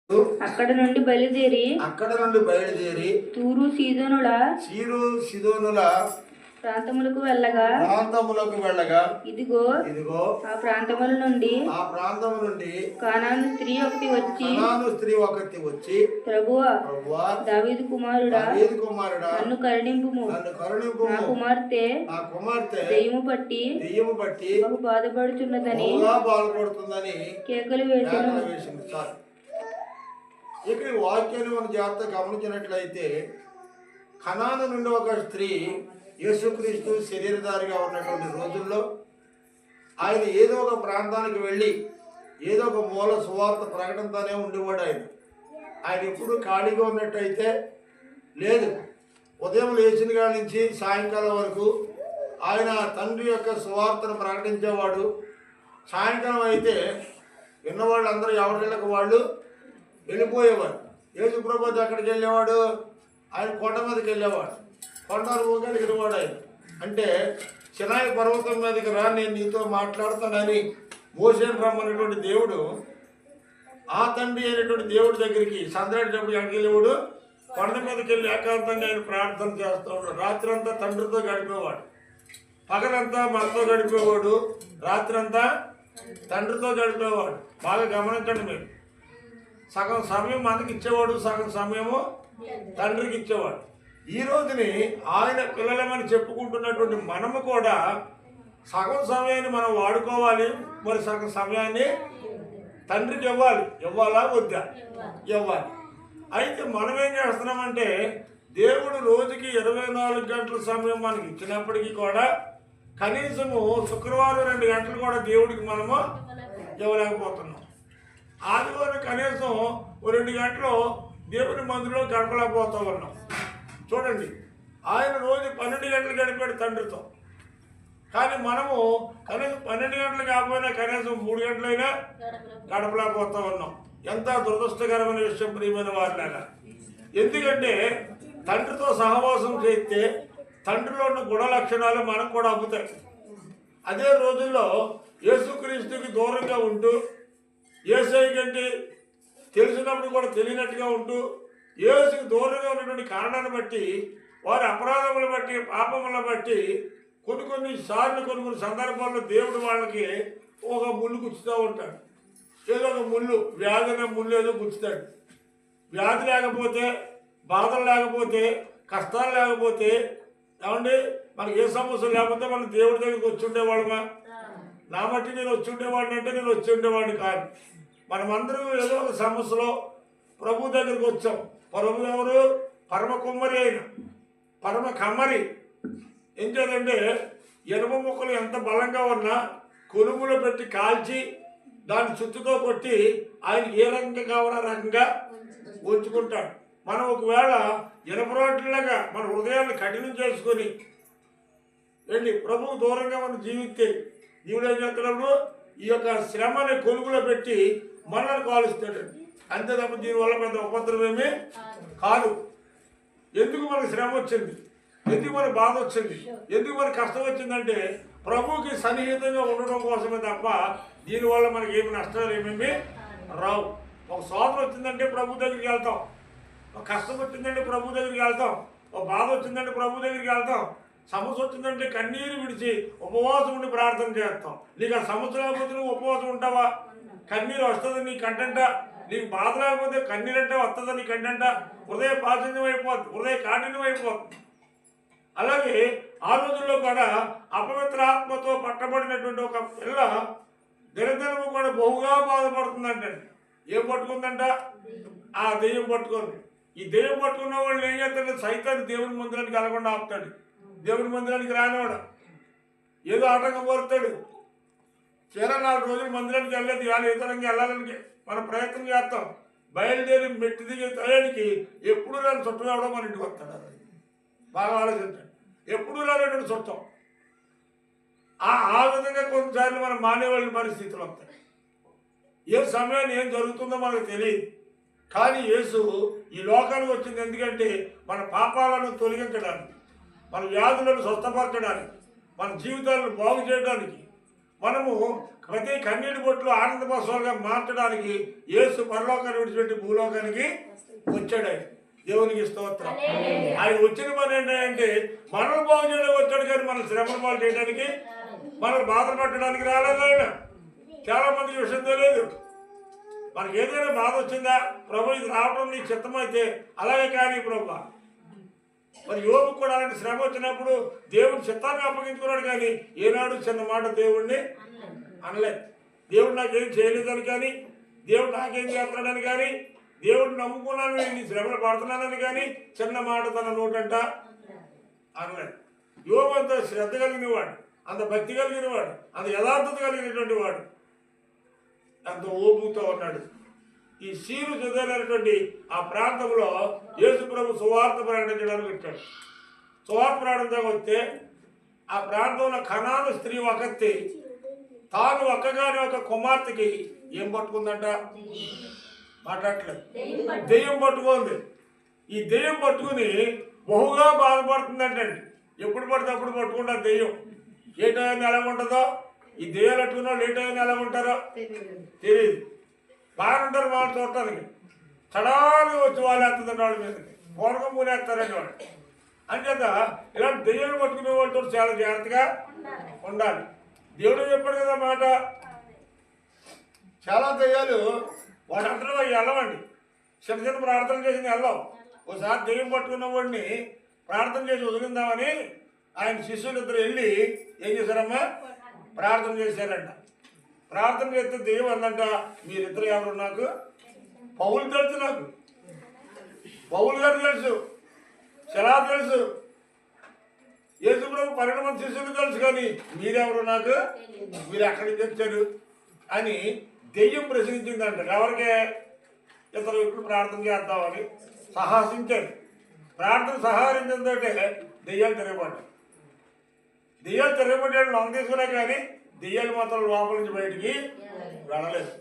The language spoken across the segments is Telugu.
అక్కడ నుండి బయలుదేరి తూరు సీదోనుల ప్రాంతములకు వెళ్ళగా ఇదిగో ఆ ప్రాంతముల నుండి కానాను స్త్రీ ఒకటి వచ్చి ప్రభువా దావీదు కుమారుడా నన్ను కరుణింపుము నా కుమార్తె దెయ్యము పట్టి బహు బాధపడుచున్నదని కేకలు వేసెను. ఇక్కడ వాక్యాన్ని మన జాగ్రత్త గమనించినట్లయితే కనాను నుండి ఒక స్త్రీ యేసుక్రీస్తు శరీరధారిగా ఉన్నటువంటి రోజుల్లో ఆయన ఏదో ఒక ప్రాంతానికి వెళ్ళి ఏదో ఒక మూల సువార్త ప్రకటనతోనే ఉండేవాడు. ఆయన ఎప్పుడు ఖాళీగా ఉన్నట్టయితే లేదు. ఉదయం లేచిన కాడి నుంచి సాయంకాలం వరకు ఆయన తండ్రి యొక్క సువార్తను ప్రకటించేవాడు. సాయంకాలం అయితే విన్నవాళ్ళందరూ ఎవరిళ్ళకి వాళ్ళు వెళ్ళిపోయేవాడు. యేసు ప్రభువు ఎక్కడికి వెళ్ళేవాడు? ఆయన కొండ మీదకి వెళ్ళేవాడు. కొండలు ఊగలిగినవాడు ఆయన. అంటే సినాయి పర్వతం మీదకి రా, నేను నీతో మాట్లాడుతానని మోసేను రమ్మన్నటువంటి దేవుడు ఆ తండ్రి అయినటువంటి దేవుడి దగ్గరికి సంద్రాడేటప్పుడు ఎక్కడికి వెళ్ళేవాడు? కొండ మీదకి వెళ్ళి ఏకాంతంగా ఆయన ప్రార్థన చేస్తూ ఉన్నాడు. రాత్రి అంతా తండ్రితో గడిపేవాడు, పగలంతా మనతో గడిపేవాడు, రాత్రి అంతా తండ్రితో గడిపేవాడు. బాగా గమనించండి మీరు. సగం సమయం మనకి ఇచ్చేవాడు, సగం సమయము తండ్రికి ఇచ్చేవాడు. ఈ రోజుని ఆయన పిల్లలమని చెప్పుకుంటున్నటువంటి మనము కూడా సగం సమయాన్ని మనం వాడుకోవాలి, మరి సగం సమయాన్ని తండ్రికి ఇవ్వాలా వద్దా? ఇవ్వాలి. అయితే మనం ఏం చేస్తున్నామంటే దేవుడు రోజుకి 24 గంటల సమయం మనకి ఇచ్చినప్పటికీ కూడా కనీసము శుక్రవారం 2 గంటలు కూడా దేవుడికి మనము ఇవ్వలేకపోతున్నాం. ఆదివారం కనీసం 2 గంటలు దేవుని మందిరంలో గడపలేకపోతూ ఉన్నాం. చూడండి, ఆయన రోజు 12 గంటలు గడిపాడు తండ్రితో. కానీ మనము కనీసం 12 గంటలు కాకపోయినా కనీసం 3 గంటలైనా గడపలేకపోతూ ఉన్నాం. ఎంత దురదృష్టకరమైన విషయం ప్రియమైన వారిలాగా. ఎందుకంటే తండ్రితో సహవాసం చేస్తే తండ్రిలో ఉన్న గుణ లక్షణాలు మనకు కూడా అబ్బుతాయి. అదే రోజుల్లో యేసుక్రీస్తుకి దూరంగా ఉంటూ యేసయ్య కంటే తెలిసినప్పుడు కూడా తెలియనట్టుగా ఉంటూ యేసుకి దూరంగా ఉన్నటువంటి కారణాన్ని బట్టి వారి అపరాధములను బట్టి పాపములను బట్టి కొన్ని సందర్భాల్లో దేవుడు వాళ్ళకి ఒక ముళ్ళు గుచ్చుతూ ఉంటాడు. ఏదో ఒక ముళ్ళు, వ్యాధి అనే ముళ్ళు ఏదో గుచ్చుతాడు. వ్యాధి లేకపోతే, బాధలు లేకపోతే, కష్టాలు లేకపోతే, ఏమండి మనకి ఏ సమస్య లేకపోతే మనం దేవుడి దగ్గరికి వచ్చి ఉండేవాళ్ళమా? నా బట్టి నేను వచ్చి ఉండేవాడిని అంటే నేను వచ్చి ఉండేవాడిని కాదు. మనమందరం ఏదో ఒక సమస్యలో ప్రభు దగ్గరికి వచ్చాం. ప్రభు ఎవరు? పరమ కుమ్మరి అయిన పరమ కమ్మరి. ఏం చేద్దంటే ఎనుమ ముక్కలు ఎంత బలంగా ఉన్నా కొలుములో పెట్టి కాల్చి దాన్ని చుట్టుతో కొట్టి ఆయన ఏ రకంగా కావాలో రకంగా ఉంచుకుంటాడు. మనం ఒకవేళ ఎనపరోట్లాగా మన హృదయాన్ని కఠినం చేసుకొని వెళ్ళి ప్రభువు దూరంగా మనం జీవిస్తే దేవుడు ఏం చేస్తున్నప్పుడు ఈ యొక్క శ్రమని కొలుగులో పెట్టి మనల్ని కాలుస్తాడు. అంతే తప్ప దీనివల్ల పెద్ద ఉపద్రవమేమీ కాదు. ఎందుకు మనకు శ్రమ వచ్చింది? ఎందుకు మనకు బాధ వచ్చింది? ఎందుకు మనకు కష్టం వచ్చిందంటే ప్రభువుకి సన్నిహితంగా ఉండడం కోసమే తప్ప దీనివల్ల మనకి ఏమి నష్టాలు ఏమేమి రావు. ఒక శోధన వచ్చిందంటే ప్రభు దగ్గరికి వెళ్తాం, ఒక కష్టం వచ్చిందంటే ప్రభు దగ్గరికి వెళ్తాం, ఒక బాధ వచ్చిందంటే ప్రభు దగ్గరికి వెళ్తాం, సమస్య వచ్చిందంటే కన్నీరు విడిచి ఉపవాసం ఉండి ప్రార్థన చేస్తాం. నీకు ఆ సమస్య లేకపోతే నువ్వు ఉపవాసం ఉంటావా? కన్నీరు వస్తుంది నీ కంటంట. నీకు బాధ లేకపోతే కన్నీరు అంటే వస్తుందా నీ కంటంట? హృదయ పాచన్యం అయిపోతుంది, హృదయ కాఠిన్యం అయిపోతుంది. అలాగే ఆ రోజుల్లో కూడా అపవిత్ర ఆత్మతో పట్టబడినటువంటి ఒక పిల్ల దినదినము కూడా బహుగా బాధపడుతుందంటే ఏం పట్టుకుందంట? ఆ దెయ్యం పట్టుకుంది. ఈ దెయ్యం పట్టుకున్న వాళ్ళు ఏం చేస్తాడు? సైతాన్ని దేవుని మందిరానికి వెళ్ళకుండా ఆపుతాడు. దేవుని మందిరానికి రానివాడు ఏదో ఆటంకం కోరుతాడు. 4 రోజులు మందిరానికి వెళ్ళలేదు, ఇవాళ ఇతరంగా వెళ్ళాలని మనం ప్రయత్నం చేస్తాం. బయలుదేరి మెట్టి దిగే టయానికి ఎప్పుడు రాని చుట్టం ఎవడో మన ఇంటికి వస్తాడు. బాగా ఆలోచించండి. ఎప్పుడు రాలేటువంటి చుట్టం. ఆ విధంగా కొన్నిసార్లు మనం మానేవాళ్ళ పరిస్థితులు వస్తాయి. ఏ సమయాన్ని ఏం జరుగుతుందో మనకు తెలియదు. కానీ యేసు ఈ లోకానికి వచ్చింది ఎందుకంటే మన పాపాలను తొలగించడానికి, మన వ్యాధులను స్వస్థపరచడానికి, మన జీవితాలను బాగు చేయడానికి, మనము ప్రతి కన్నీటి బొట్లు ఆనంద బస్సులుగా మార్చడానికి యేసు పరలోకాన్ని విడిచిపెట్టి భూలోకానికి వచ్చాడు. ఆయన దేవునికి స్తోత్రం. ఆయన వచ్చిన పని ఏంటంటే మనల్ని బాగు చేయడానికి వచ్చాడు, కానీ మన శ్రమను బాగు చేయడానికి, మనల్ని బాధలు పెట్టడానికి రాలేదు. ఆయన చాలా మందికి విషయం తెలియదు. మనకి ఏదైనా బాధ వచ్చిందా, ప్రభు ఇది రావడం నీ చిత్తమైతే అలాగే కానీ ప్రభు. మరి యోగు కూడా అలాంటి శ్రమ వచ్చినప్పుడు దేవుని చిత్తాన్ని అప్పగించుకున్నాడు, కానీ ఏనాడు చిన్న మాట దేవుడిని అనలేదు. దేవుడు నాకేం చేయలేదని కానీ, దేవుడు నాకేం చేస్తున్నాడని కానీ, దేవుడిని నమ్ముకున్నాను నీ శ్రమలు పడుతున్నానని కానీ చిన్న మాట తన నోటంట అనలేదు. యోగు అంత శ్రద్ధ కలిగిన వాడు, అంత భక్తి కలిగిన వాడు, అంత యథార్థత కలిగినటువంటి వాడు, అంత ఓపుతో ఉన్నాడు. ఈ సీరు చదివినటువంటి ఆ ప్రాంతంలో యేసు ప్రభు సువార్త ప్రకటించడానికి వచ్చాడు. సువార్త ప్రకటించడానికి వస్తే ఆ ప్రాంతంలో కనాను స్త్రీ ఒకత్తి తాను ఒక్కగానే ఒక కుమార్తెకి ఏం పట్టుకుందంట, మాట్లాడలేదు, దెయ్యం పట్టుకుంది. ఈ దెయ్యం పట్టుకుని బహుగా బాధపడుతుందంటండి. ఎప్పుడు పడితే అప్పుడు పట్టుకుంటా దెయ్యం. ఏ టైం ఎలా ఉంటుందో, ఈ దెయ్యాలు పట్టుకున్న వాళ్ళు ఏ టైం ఎలా ఉంటారో తెలియదు. బాగా ఉంటారు వాళ్ళు చూడటానికి, చడాలు వచ్చి వాళ్ళు వేస్తుందండి వాళ్ళ మీదకి, పూర్వకం పూనేస్తారండి వాళ్ళు. అంచేత ఇలాంటి దెయ్యాలు పట్టుకునే వాళ్ళతో చాలా జాగ్రత్తగా ఉండాలి. దేవుడు చెప్పాడు కదా మాట. చాలా దెయ్యాలు వాడంతా వెళ్ళవండి, చిన్న చిన్న ప్రార్థన చేసి వెళ్ళాం. ఒకసారి దెయ్యం పట్టుకున్న వాడిని ప్రార్థన చేసి వదిలిందామని ఆయన శిష్యులు ఇద్దరు వెళ్ళి ఏం చేశారమ్మా, ప్రార్థన చేశారంట. ప్రార్థన చేస్తే దెయ్యం అందంట, మీరిద్దరు ఎవరు నాకు, పౌలు తెలుసు, నాకు పౌలు గారు తెలుసు, శలా తెలుసు, యేసు ప్రభు 12 మంది శిష్యులు తెలుసు, కానీ మీరెవరు నాకు, మీరు ఎక్కడి నుంచి వచ్చారు అని దెయ్యం ప్రశ్నించిందంట. ఎవరికే, ఇతరు ఇప్పుడు ప్రార్థన చేద్దామని సాహసించారు. ప్రార్థన సహకరించడంతో దెయ్యాలు తిరగబడ్డాయి. దెయ్యాలు తిరగబడ్డాడు లొంగ తీసుకునే, కానీ దెయ్యాలు మాత్రం లోపల నుంచి బయటికి వెళ్ళలేదు.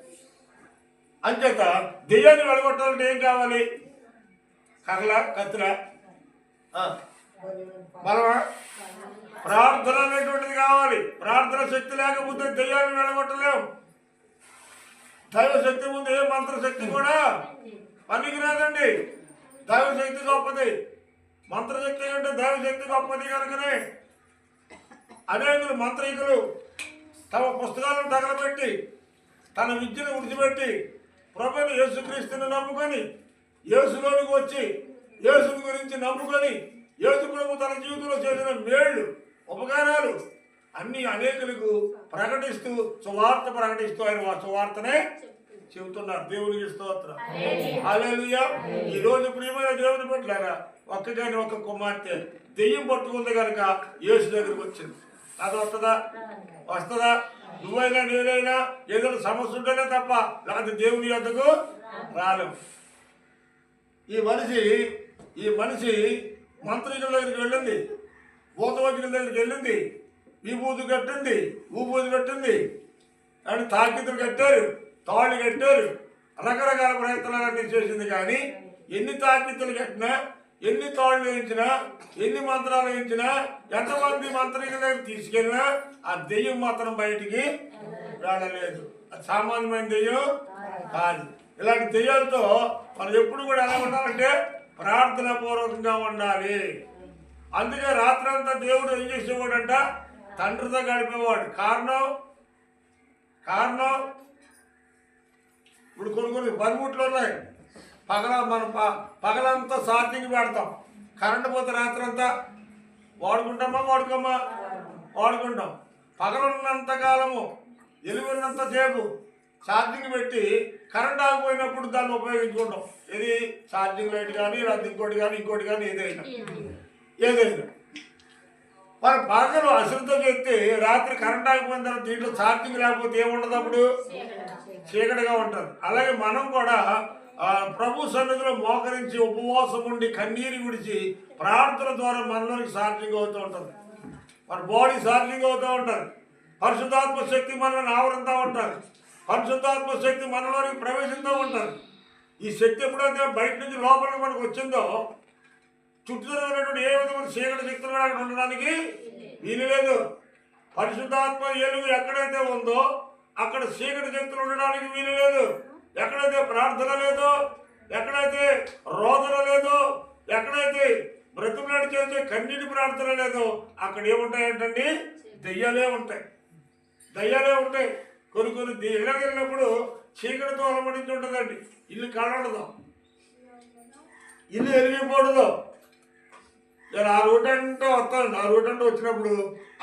అంచేత దెయ్యాన్ని వెళ్ళగొట్టాలంటే ఏం కావాలి, కర్ర కత్తిర బలమా, ప్రార్థన అనేటువంటిది కావాలి. ప్రార్థన శక్తి లేకపోతే దెయ్యాన్ని వెళ్ళగొట్టలేము. దైవశక్తి ముందు ఏ మంత్రశక్తి కూడా పనికిరాదండి. దైవశక్తి గొప్పది, మంత్రశక్తి కంటే దైవశక్తి గొప్పది. కనుకనే అనేకులు మంత్రికులు తమ పుస్తకాలను తగలబెట్టి, తన విద్యను విడిచిపెట్టి ప్రభుని యేసుక్రీస్తుని నమ్ముకొని, యేసులోనికి వచ్చి యేసుని గురించి నమ్ముకొని, యేసు ప్రభు తన జీవితంలో చేసిన మేళ్ళు ఉపకారాలు అన్ని అనేకులకు ప్రకటిస్తూ సువార్త ప్రకటిస్తూ ఆయన సువార్తనే చెబుతున్నారు. దేవునికి స్తోత్రం. హల్లెలూయా. ఈ రోజు ప్రియమైన దేవుని పట్ల ఒక్కగాని ఒక కుమార్తె దెయ్యం పట్టుకుంది కనుక యేసు దగ్గరికి వచ్చింది. అది వస్తుందా? నువ్వైనా నేనైనా ఏదైనా సమస్య ఉంటేనే తప్ప లేకపోతే దేవుని యొద్దకు రాలేము. ఈ మనిషి మంత్రికుల దగ్గరికి వెళ్ళింది, భూతవైద్యుల దగ్గరికి వెళ్ళింది, విభూతి కట్టింది, ఊబూది కట్టింది, అని తాకితులు కట్టారు, తాళ్ళు కట్టారు, రకరకాల ప్రయత్నాలన్నీ చేసింది. కానీ ఎన్ని తాకితులు కట్టినా, ఎన్ని తాళ్ళు వేయించినా, ఎన్ని మంత్రాలు వేయించినా, ఎంతమంది మంత్రికుల దగ్గర తీసుకెళ్ళినా ఆ దెయ్యం మాత్రం బయటికి వెళ్ళలేదు. అది సామాన్యమైన దెయ్యం కాదు. ఇలాంటి దెయ్యాలతో మనం ఎప్పుడు కూడా ఎలా ఉండాలంటే ప్రార్థన పూర్వకంగా ఉండాలి. అందుకే రాత్రంతా దేవుడు ఏం చేసేవాడంట, తండ్రితో గడిపేవాడు. కారణం ఇప్పుడు కొన్ని పనిముట్లు ఉన్నాయి. పగలంతా ఛార్జింగ్ పెడతాం, కరెంటు పోతే రాత్రంతా వాడుకుంటాం. పగలున్నంత కాలము, ఎలుగున్నంత సేపు ఛార్జింగ్ పెట్టి కరెంట్ ఆగిపోయినప్పుడు దాన్ని ఉపయోగించుకుంటాం. ఇది ఛార్జింగ్ లైట్ కానీ, ఇంకోటి కానీ ఏదైనా మరి పగలు అసలుతో చెప్తే రాత్రి కరెంట్ ఆగిపోయిన తర్వాత దీంట్లో ఛార్జింగ్ లేకపోతే ఏముండదు, అప్పుడు చీకటిగా ఉంటుంది. అలాగే మనం కూడా ప్రభు సన్నిధిలో మోకరించి ఉపవాసం ఉండి కన్నీరు విడిచి ప్రార్థన ద్వారా మనలోనికి ఛార్జింగ్ అవుతూ ఉంటుంది, మన బాడీ ఛార్జింగ్ అవుతూ ఉంటుంది. పరిశుద్ధాత్మ శక్తి మనల్ని ఆవరిస్తూ ఉంటుంది, పరిశుద్ధాత్మ శక్తి మనలోనికి ప్రవేశిస్తూ ఉంటుంది. ఈ శక్తి ఎప్పుడైతే బయట నుంచి లోపలికి మనకు వచ్చిందో చుట్టూ ఉన్నటువంటి ఏ విధమైన చీకటి శక్తులు అక్కడ ఉండడానికి వీలు లేదు. పరిశుద్ధాత్మ వెలుగు ఎక్కడైతే ఉందో అక్కడ చీకటి శక్తులు ఉండడానికి వీలు లేదు. ఎక్కడైతే ప్రార్థన లేదో, ఎక్కడైతే రోదన లేదో, ఎక్కడైతే బ్రతుకులాడి చేసే కన్నీటి ప్రార్థన లేదో అక్కడ ఏముంటాయంటండి? దెయ్యాలే ఉంటాయి. దయ్యాలే ఉంటాయి. కొన్ని ఇళ్ళకి వెళ్ళినప్పుడు చీకటితో అలమడించి ఉంటుందండి. ఇల్లు కనబడదు, ఇల్లు ఎరిగిపోవడదు. నేను ఆ రూట్ అంటే వస్తాను. ఆ రూట్ అంటే వచ్చినప్పుడు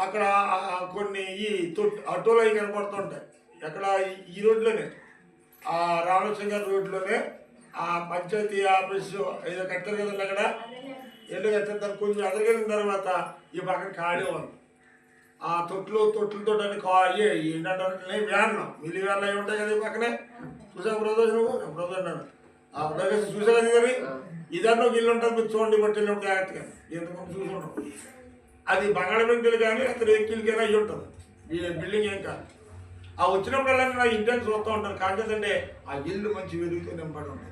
అక్కడ కొన్ని ఈ ఆటోలు అవి కనపడుతుంటాయి. ఎక్కడ ఈ రోడ్లోనే, ఆ రామలక్ష్మణ్ రోడ్లోనే ఆ పంచాయతీ ఆఫీసు ఏదో కట్టారు కదండి. అక్కడ ఎల్లు కట్టిన కొంచెం ఎదరికెళ్ళిన తర్వాత ఈ పక్కన ఖాళీ ఉంది. ఆ తొట్లతో ఏంటంటే వ్యాన్లు మిల్లి వ్యాన్లు అవి ఉంటాయి కదా ఈ పక్కనే. చూసావు బ్రదర్స్? నువ్వు బ్రదర్ అన్నాను ఆ బ్రదర్స్ చూసా కదా. కానీ ఇదన్నా ఒక ఇల్లు ఉంటుంది, మీరు చూడండి పట్టిన జాగ్రత్తగా ఎంతమంది చూసుకుంటాం. అది బంగాళ బెంకులు కానీ అక్కడ ఎక్కిలకైనా అయ్యి ఉంటుంది. ఈ బిల్డింగ్ ఏం కాదు. ఆ వచ్చినప్పుడల్లా నా ఇంటిని చూస్తూ ఉంటాను. కాకపోతే ఆ ఇల్లు మంచి వెలుగుతో నింపడి ఉంటుంది.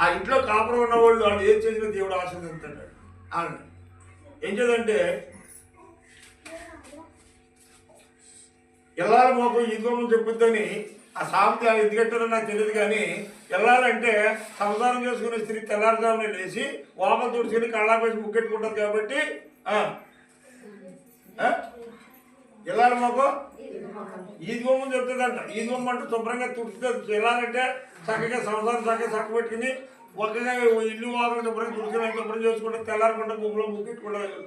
ఆ ఇంట్లో కాపురం ఉన్న వాళ్ళు ఏం చేసినా దేవుడు ఆశీర్వదిస్తాడు. అవును. ఏం చేద్దంటే ఎల్లాల మోపం ఇదిగోమని చెప్పుద్దని ఆ సామెత ఎందుకంటారో నాకు తెలియదు. కానీ వెళ్ళాలంటే సంసారం చేసుకునే స్త్రీ తెల్లారుజామునే లేచి వాపలు తుడుచుకుని కళ్ళాపేసి ముక్కెట్టుకుంటారు. కాబట్టి వెళ్ళాలి మాకు ఈదిగొమ్మని చెప్తుందంట. ఈదిగొమ్మ అంటే శుభ్రంగా తుడుచుతుంది. వెళ్ళాలంటే చక్కగా సంసారం చక్క పెట్టుకుని ఒక్కగా ఇల్లు వాకలు శుభ్రంగా తుడుచుకుని శుభ్రం చేసుకుంటే తెల్లారకుండా గుమ్మలో ముక్కెట్టుకుంటారు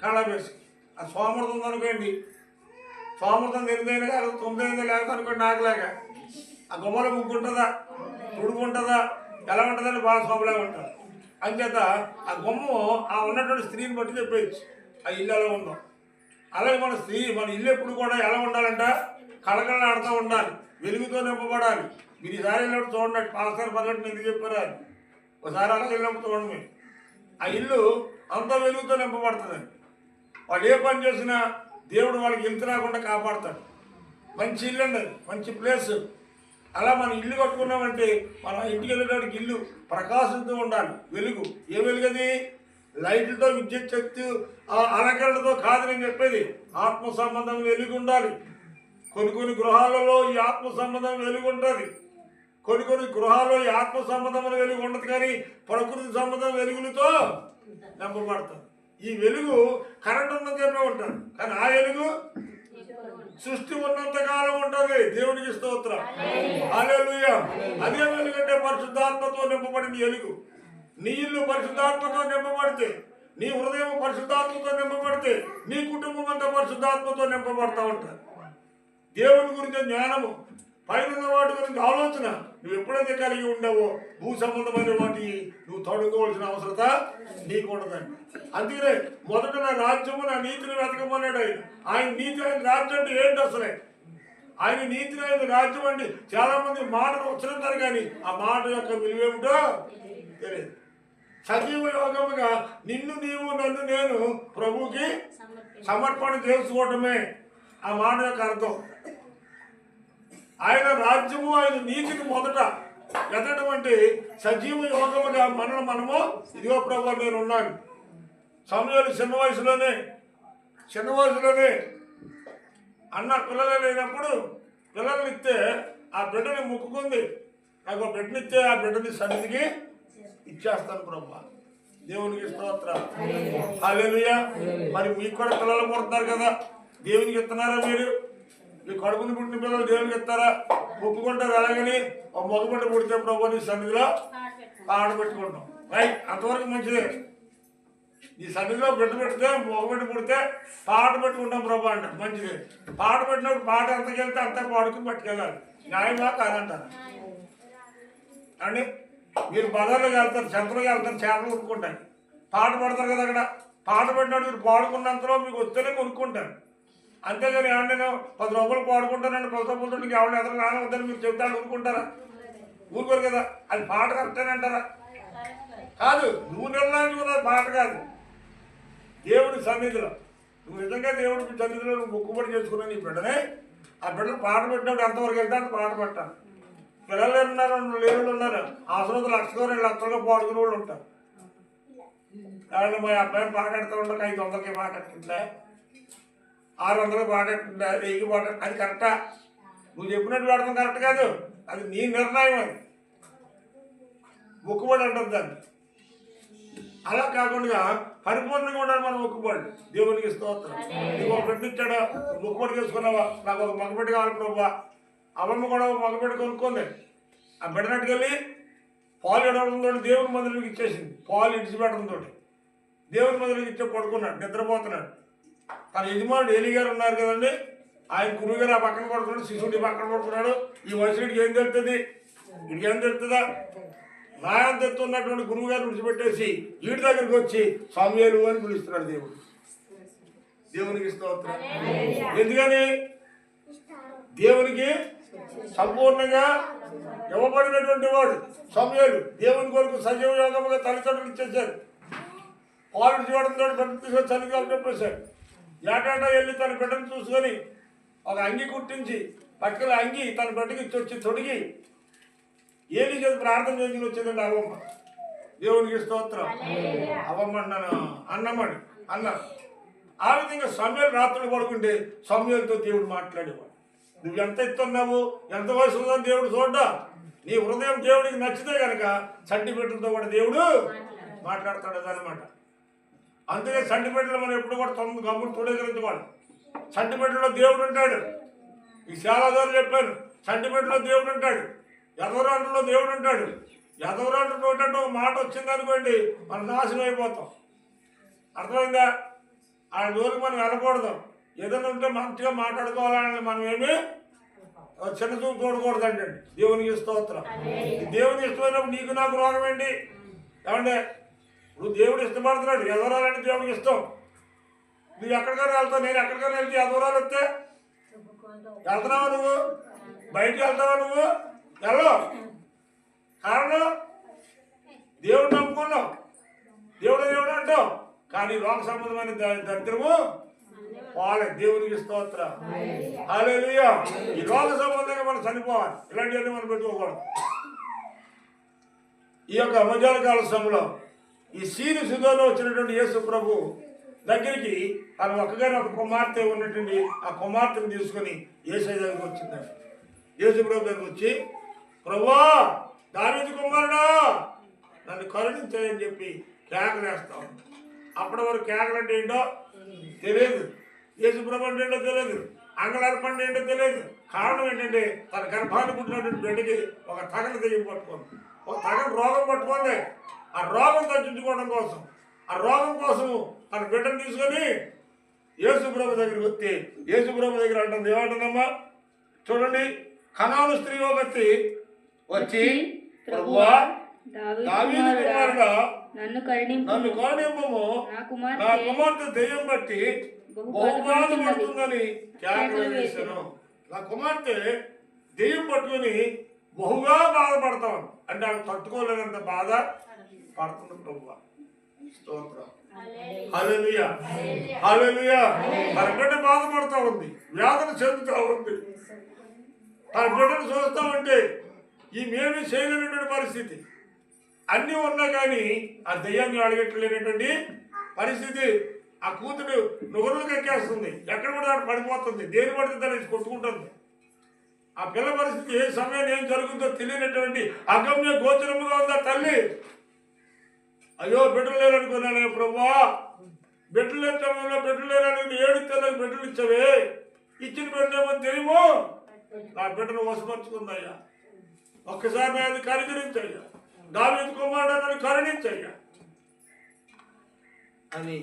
కళ్ళాపేసి. ఆ సోమృతం ఉందనుకోండి, సోమృతం 8 కాదు 9 లేకపోతే అనుకోండి నాకులాగా ఆ గుమ్మలో ముగ్గు ఉంటుందా, తుడుకుంటుందా, ఎలా ఉంటుందని బాగా సోమలాగా ఉంటుంది. అంచేత ఆ గుమ్మ ఆ ఉన్నటువంటి స్త్రీని బట్టి చెప్పేయచ్చు ఆ ఇల్లు ఎలా ఉందో. అలాగే మన ఇల్లు ఎప్పుడు కూడా ఎలా ఉండాలంట? కళకళలాడుతూ ఉండాలి, వెలుగుతో నింపబడాలి. మీరు ఈసారి వెళ్ళినప్పుడు చూడండి, పాస్టర్ పర్యటన ఎందుకు చెప్పారు అని ఒకసారి అలా వెళ్ళినప్పుడు చూడండి. ఆ ఇల్లు అంత వెలుగుతో నింపబడుతుందండి. వాళ్ళు ఏ పని చేసినా దేవుడు వాళ్ళకి వెళ్తు రాకుండా కాపాడుతాడు. మంచి ఇల్లు అండి, మంచి ప్లేస్. అలా మనం ఇల్లు కట్టుకున్నామంటే మనం ఇంటికి వెళ్ళేటప్పటికి ఇల్లు ప్రకాశంతో ఉండాలి. వెలుగు ఏ వెలుగది? లైట్లతో, విద్యుత్ శక్తి అలంకరణతో కాదు నేను చెప్పేది. ఆత్మ సంబంధం వెలుగు ఉండాలి. కొన్ని గృహాలలో ఈ ఆత్మ సంబంధం వెలుగు ఉంటుంది. కొన్ని గృహాల్లో ఈ ఆత్మ సంబంధమైన వెలుగు ఉండదు. కానీ ప్రకృతి సంబంధం వెలుగులతో నింపబడతారు. ఈ వెలుగు కరెంట్ ఉన్నంతసేపే ఉంటుంది. కానీ ఆ వెలుగు సృష్టి ఉన్నంతకాలం ఉంటుంది. దేవునికి స్తోత్రం, హల్లెలూయా. అదే వెలుగంటే పరిశుద్ధాత్మతో నింపబడిన వెలుగు. నీ ఇల్లు పరిశుద్ధాత్మతో నింపబడితే, నీ హృదయం పరిశుద్ధాత్మతో నింపబడితే, నీ కుటుంబం అంతా పరిశుద్ధాత్మతో నింపబడతా ఉంటుంది. దేవుని గురించి జ్ఞానము, పైన వాటి గురించి ఆలోచన నువ్వు ఎప్పుడైతే కలిగి ఉండవో భూ సంబంధమైన వాటి నువ్వు తొడగవలసిన అవసరత నీకు ఉండదండి. అందుకనే మొదట నా రాజ్యము నా నీతిని వెతకమన్నాడు ఆయన. ఆయన నీతి అయిన రాజ్యం అంటే ఏంటి అసలే? ఆయన నీతి అయిన రాజ్యం అంటే చాలా మంది మాటలు వచ్చినంటారు, కానీ ఆ మాట యొక్క విలువేమిటో తెలియదు. సజీవ యోగముగా నిన్ను నీవు నన్ను నేను ప్రభువుకి సమర్పణ చేసుకోవటమే ఆ మాట యొక్క అర్థం. ఆయన రాజ్యము ఆయన నీతిని మొదట ఎదగడం అంటే సజీవ యోగముగా మనము ఇదిగో ప్రభు నేను ఉన్నాను. సమయాలు చిన్న వయసులోనే అన్న పిల్లలు లేనప్పుడు పిల్లల్ని ఇస్తే ఆ బిడ్డని ముక్కుకుంది. నాకు ఆ బిడ్డనిస్తే ఆ బిడ్డని సన్నిధికి ఇచ్చేస్తాను ప్రభు. దేవునికి స్తోత్రం, హల్లెలూయా. మరి మీకు కూడా పిల్లలు పుడతారు కదా, దేవునికి ఇస్తున్నారా? మీరు మీ కడుపుని పుట్టిన పిల్లలు దేవునికి ఇస్తారా? మొక్కుకుంటారు. అలాగని ఒక మగబిడ్డ పుడితే ప్రభు నీ సన్నిధిలో ఆడబెట్టుకుంటాం. రైట్, అంతవరకు మంచిదే. ఈ సన్నిధిలో బిడ్డ పెడితే మగబిడ్డ పుడితే పాట పెట్టుకుంటాం ప్రభు అంట, మంచిదే. పాట పెట్టినప్పుడు పాట ఎంతకెళ్తే అంత పాడుకుని పట్టుకెళ్ళాలి. న్యాయంగా కాదంటారు అండి. మీరు బజార్లోకి వెళ్తారు, సెంటర్లోకి వెళ్తారు, చేపలు కొనుక్కుంటారు, పాట పడతారు కదా. అక్కడ పాట పెట్టినప్పుడు మీరు పాడుకున్నంతలో మీకు వస్తేనే కొనుక్కుంటారు. అంతేగాని ఏమన్నా నేను 10 రూపాయలు పాడుకుంటానండి, 10 రూపాయలతో ఎవరు ఎదురు రానవద్దని మీరు చెప్తాను ఊరుకుంటారా? ఊరుకోరు కదా. అది పాట కరెక్టేనంటారా? కాదు, నువ్వు నిర్ణయించుకున్నది పాట కాదు. దేవుడి సన్నిధిలో నువ్వు నిజంగా దేవుడి సన్నిధిలో నువ్వు మొక్కుబడి చేసుకున్నా నీ బిడ్డనే ఆ బిడ్డను పాట పెట్టినప్పుడు ఎంతవరకు వెళ్తే అంత పాట పెట్టాలి. పిల్లలు ఉన్నారు, లేని ఉన్నారు, అవసరం 1,00,000 2,00,000 పాడుకునే వాళ్ళు ఉంటారు. కాబట్టి మా అబ్బాయిని పాట పెడతా ఉండక 500కి పాట పెట్టుకుంటే 600 పాడేస్తుందా 1000 పాడ అది కరెక్టా? నువ్వు చెప్పినట్టు వాడటం కరెక్ట్ కాదు. అది నీ నిర్ణయం. అది మొక్కుబడి అంటారు దాన్ని. అలా కాకుండా పరిపూర్ణంగా ఉండాలి మన మొక్కుబడి. దేవునికి స్తోత్రం. నీకు ఒక బిడ్డ ఇచ్చాడా, మొక్కుబడి చేసుకున్నావా? నాకు ఒక మగబిడ్డ కావాలి ప్రభా. అవమ్మ కూడా మగబిడ్డ కొనుక్కుంది. ఆ బిడ్డనట్టుకెళ్ళి పాలు ఎడవడంతో దేవుని మందిరికి ఇచ్చేసింది. పాలు ఇడిచిపెట్టడంతో దేవుని మందిరికి ఇచ్చే పడుకున్నాడు, నిద్రపోతున్నాడు. తన యజమానుడు ఏలి గారు ఉన్నారు కదండి, ఆయన గురువు గారు ఆ పక్కన పడుతున్నాడు, శిశువుడి పక్కన పడుతున్నాడు. ఈ వయసుడికి ఏం తెలుస్తుంది? వీడికి ఏం తెలుస్తుందా? న్యాయం తెస్తున్నటువంటి గురువు గారిని విడిచిపెట్టేసి వీడి దగ్గరికి వచ్చి సమూయేలు అని పిలుస్తున్నాడు దేవుడు. దేవునికి స్తోత్రం. ఎందుకని? దేవునికి సంపూర్ణంగా ఇవ్వబడినటువంటి వాడు సమూయేలు. దేవుని కొరకు సజీవ యోగముగా తల్లిదండ్రులు ఇచ్చేసారు. పాలు చూడడంతో బిడ్డ తీసుకొని చలికాలు చెప్పేశాడు. ఏటాటా వెళ్ళి తన బిడ్డను చూసుకొని ఒక అంగి కుట్టించి పక్కన అంగి తన బిడ్డకి ఇచ్చి వచ్చి తొడిగి ఏలి చేసి ప్రార్థన చేసి వచ్చిందండి అవమ్మ. దేవునికి స్తోత్రం. అవమ్మ అన్నాను అన్నమ్మడి అన్న. ఆ విధంగా సమూయేలు రాత్రులు పడుకుంటే సమూయేలుతో దేవుడు మాట్లాడేవాడు. నువ్వు ఎంత ఇస్తున్నావు, ఎంత వయసు ఉందని దేవుడు చూడ్డా. నీ హృదయం దేవుడికి నచ్చితే కనుక చంటి బిడ్డలతో కూడా దేవుడు మాట్లాడతాడు అనమాట. అందుకే చంటి బిడ్డలు మనం ఎప్పుడు కూడా గమ్ముడు తోడేకరించుకోవాలి. చంటి బిడ్డలో దేవుడు ఉంటాడు. ఈ చాలా సార్లు చెప్పాను, చంటి బిడ్డలో దేవుడు ఉంటాడు, ఎదవరాండ్రలో దేవుడు ఉంటాడు. ఎదవరాండ్ర నోటంటే ఒక మాట వచ్చిందనుకోండి మనం నాశనం అయిపోతాం. అర్థమైందా? ఆ రోజుకి మనం వెళ్ళకూడదు. ఏదైనా ఉంటే మంచిగా మాట్లాడుకోవాలని మనం ఏమి చిన్న చూపు చూడకూడదండి. దేవునికి స్తోత్రం. దేవునికి ఇష్టమైనప్పుడు నీకు నాకు రోగం ఏంటి? ఏమంటే ఇప్పుడు దేవుడు ఇష్టపడుతున్నాడు, ఎదవరాలంటే దేవుడికి ఇష్టం. నువ్వు ఎక్కడికైనా వెళ్తావు, నేను ఎక్కడికైనా వెళ్తే ఎదవరాలు వస్తే వెళ్తున్నావా? నువ్వు బయటికి వెళ్తావా? నువ్వు వెళ్ళవు. కారణం దేవుడు నమ్ముకున్నావు, దేవుడు దేవుడు అంటావు, కానీ లోక సంబంధమైన దరిద్రము పోలే. దేవునికి స్తోత్రం. హల్లెలూయా. ఈ లోక సంబంధంగా మనం చనిపోవాలి. ఇలాంటివన్నీ మనం పెట్టుకోకూడదు. ఈ యొక్క మధ్యాహ్న కాల సమయంలో ఈ సీని సుధోలో వచ్చినటువంటి యేసు ప్రభు దగ్గరికి తన ఒక్కగానే ఒక కుమార్తె ఉన్నటువంటి ఆ కుమార్తెను తీసుకొని యేసయ్య దగ్గరికి వచ్చిందండి. యేసు ప్రభు దగ్గరికి వచ్చి, ప్రభువా దావీదు కుమారుడా నన్ను కరుణించాయని చెప్పి కేకలేస్తాం. అప్పటి వరకు కేకలు అంటే ఏంటో తెలియదు, యేసు ప్రభు అంటే ఏంటో తెలియదు, అంగళార్పండి ఏంటో తెలియదు. కారణం ఏంటంటే తన గర్భాన్ని పుట్టినటువంటి బిడ్డకి ఒక తగలు దెయ్యం పట్టుకుంది, ఒక తగలు రోగం పట్టుకుంది. ఆ రోగం తగ్గించుకోవడం కోసం, ఆ రోగం కోసం తన బిడ్డను తీసుకొని యేసు ప్రభు దగ్గరికి వస్తే యేసు ప్రభు దగ్గర అంటుంది, ఏమంటుందమ్మా చూడండి, కనాను స్త్రీ ఒకటి వచ్చి, ప్రభువా దావీదు కుమారుడా నన్ను కరుణింపుము, నా కుమార్తె దెయ్యం బట్టి బహుబాధపడుతుందని కేకలు వేశాను. నా కుమార్తె దెయ్యం పట్టుకుని బహుగా బాధపడతాను అంటే ఆమె తట్టుకోలేనంత బాధ పడుతుంది ప్రభువా. స్తోత్రం. హల్లెలూయా. హల్లెలూయా. తన బిడ్డ బాధపడుతూ ఉంది, వేదన చెందుతూ ఉంది. తన బిడ్డను చూస్తూ ఉంటే ఈ మేమే చేయలేనటువంటి పరిస్థితి. అన్నీ ఉన్నా కానీ ఆ దయ్యాన్ని అడగట్లేనటువంటి పరిస్థితి. ఆ కూతురు నుగురులకు ఎక్కేస్తుంది, ఎక్కడ కూడా పడిపోతుంది, దేని పడితే దాన్ని కొట్టుకుంటుంది. ఆ పిల్ల పరిస్థితి ఏ సమయాన్ని ఏం జరుగుతుందో తెలియనటువంటి అగమ్య గోచరముగా ఉందా తల్లి. అయ్యో బిడ్డలు లేరనుకున్నానే ప్రభువా, బిడ్డలు లేని సమయంలో బిడ్డలు లేరని 7 తెల్లకు బిడ్డలు ఇచ్చావే, ఇచ్చిన బిడ్డేమో తెలియమో నా బిడ్డను వశపరుచుకుందయ్యా. ఒక్కసారి నేను కనికరించయ్యా, దావీదు కుమారుడు నన్ను కరుణించయ్యా అని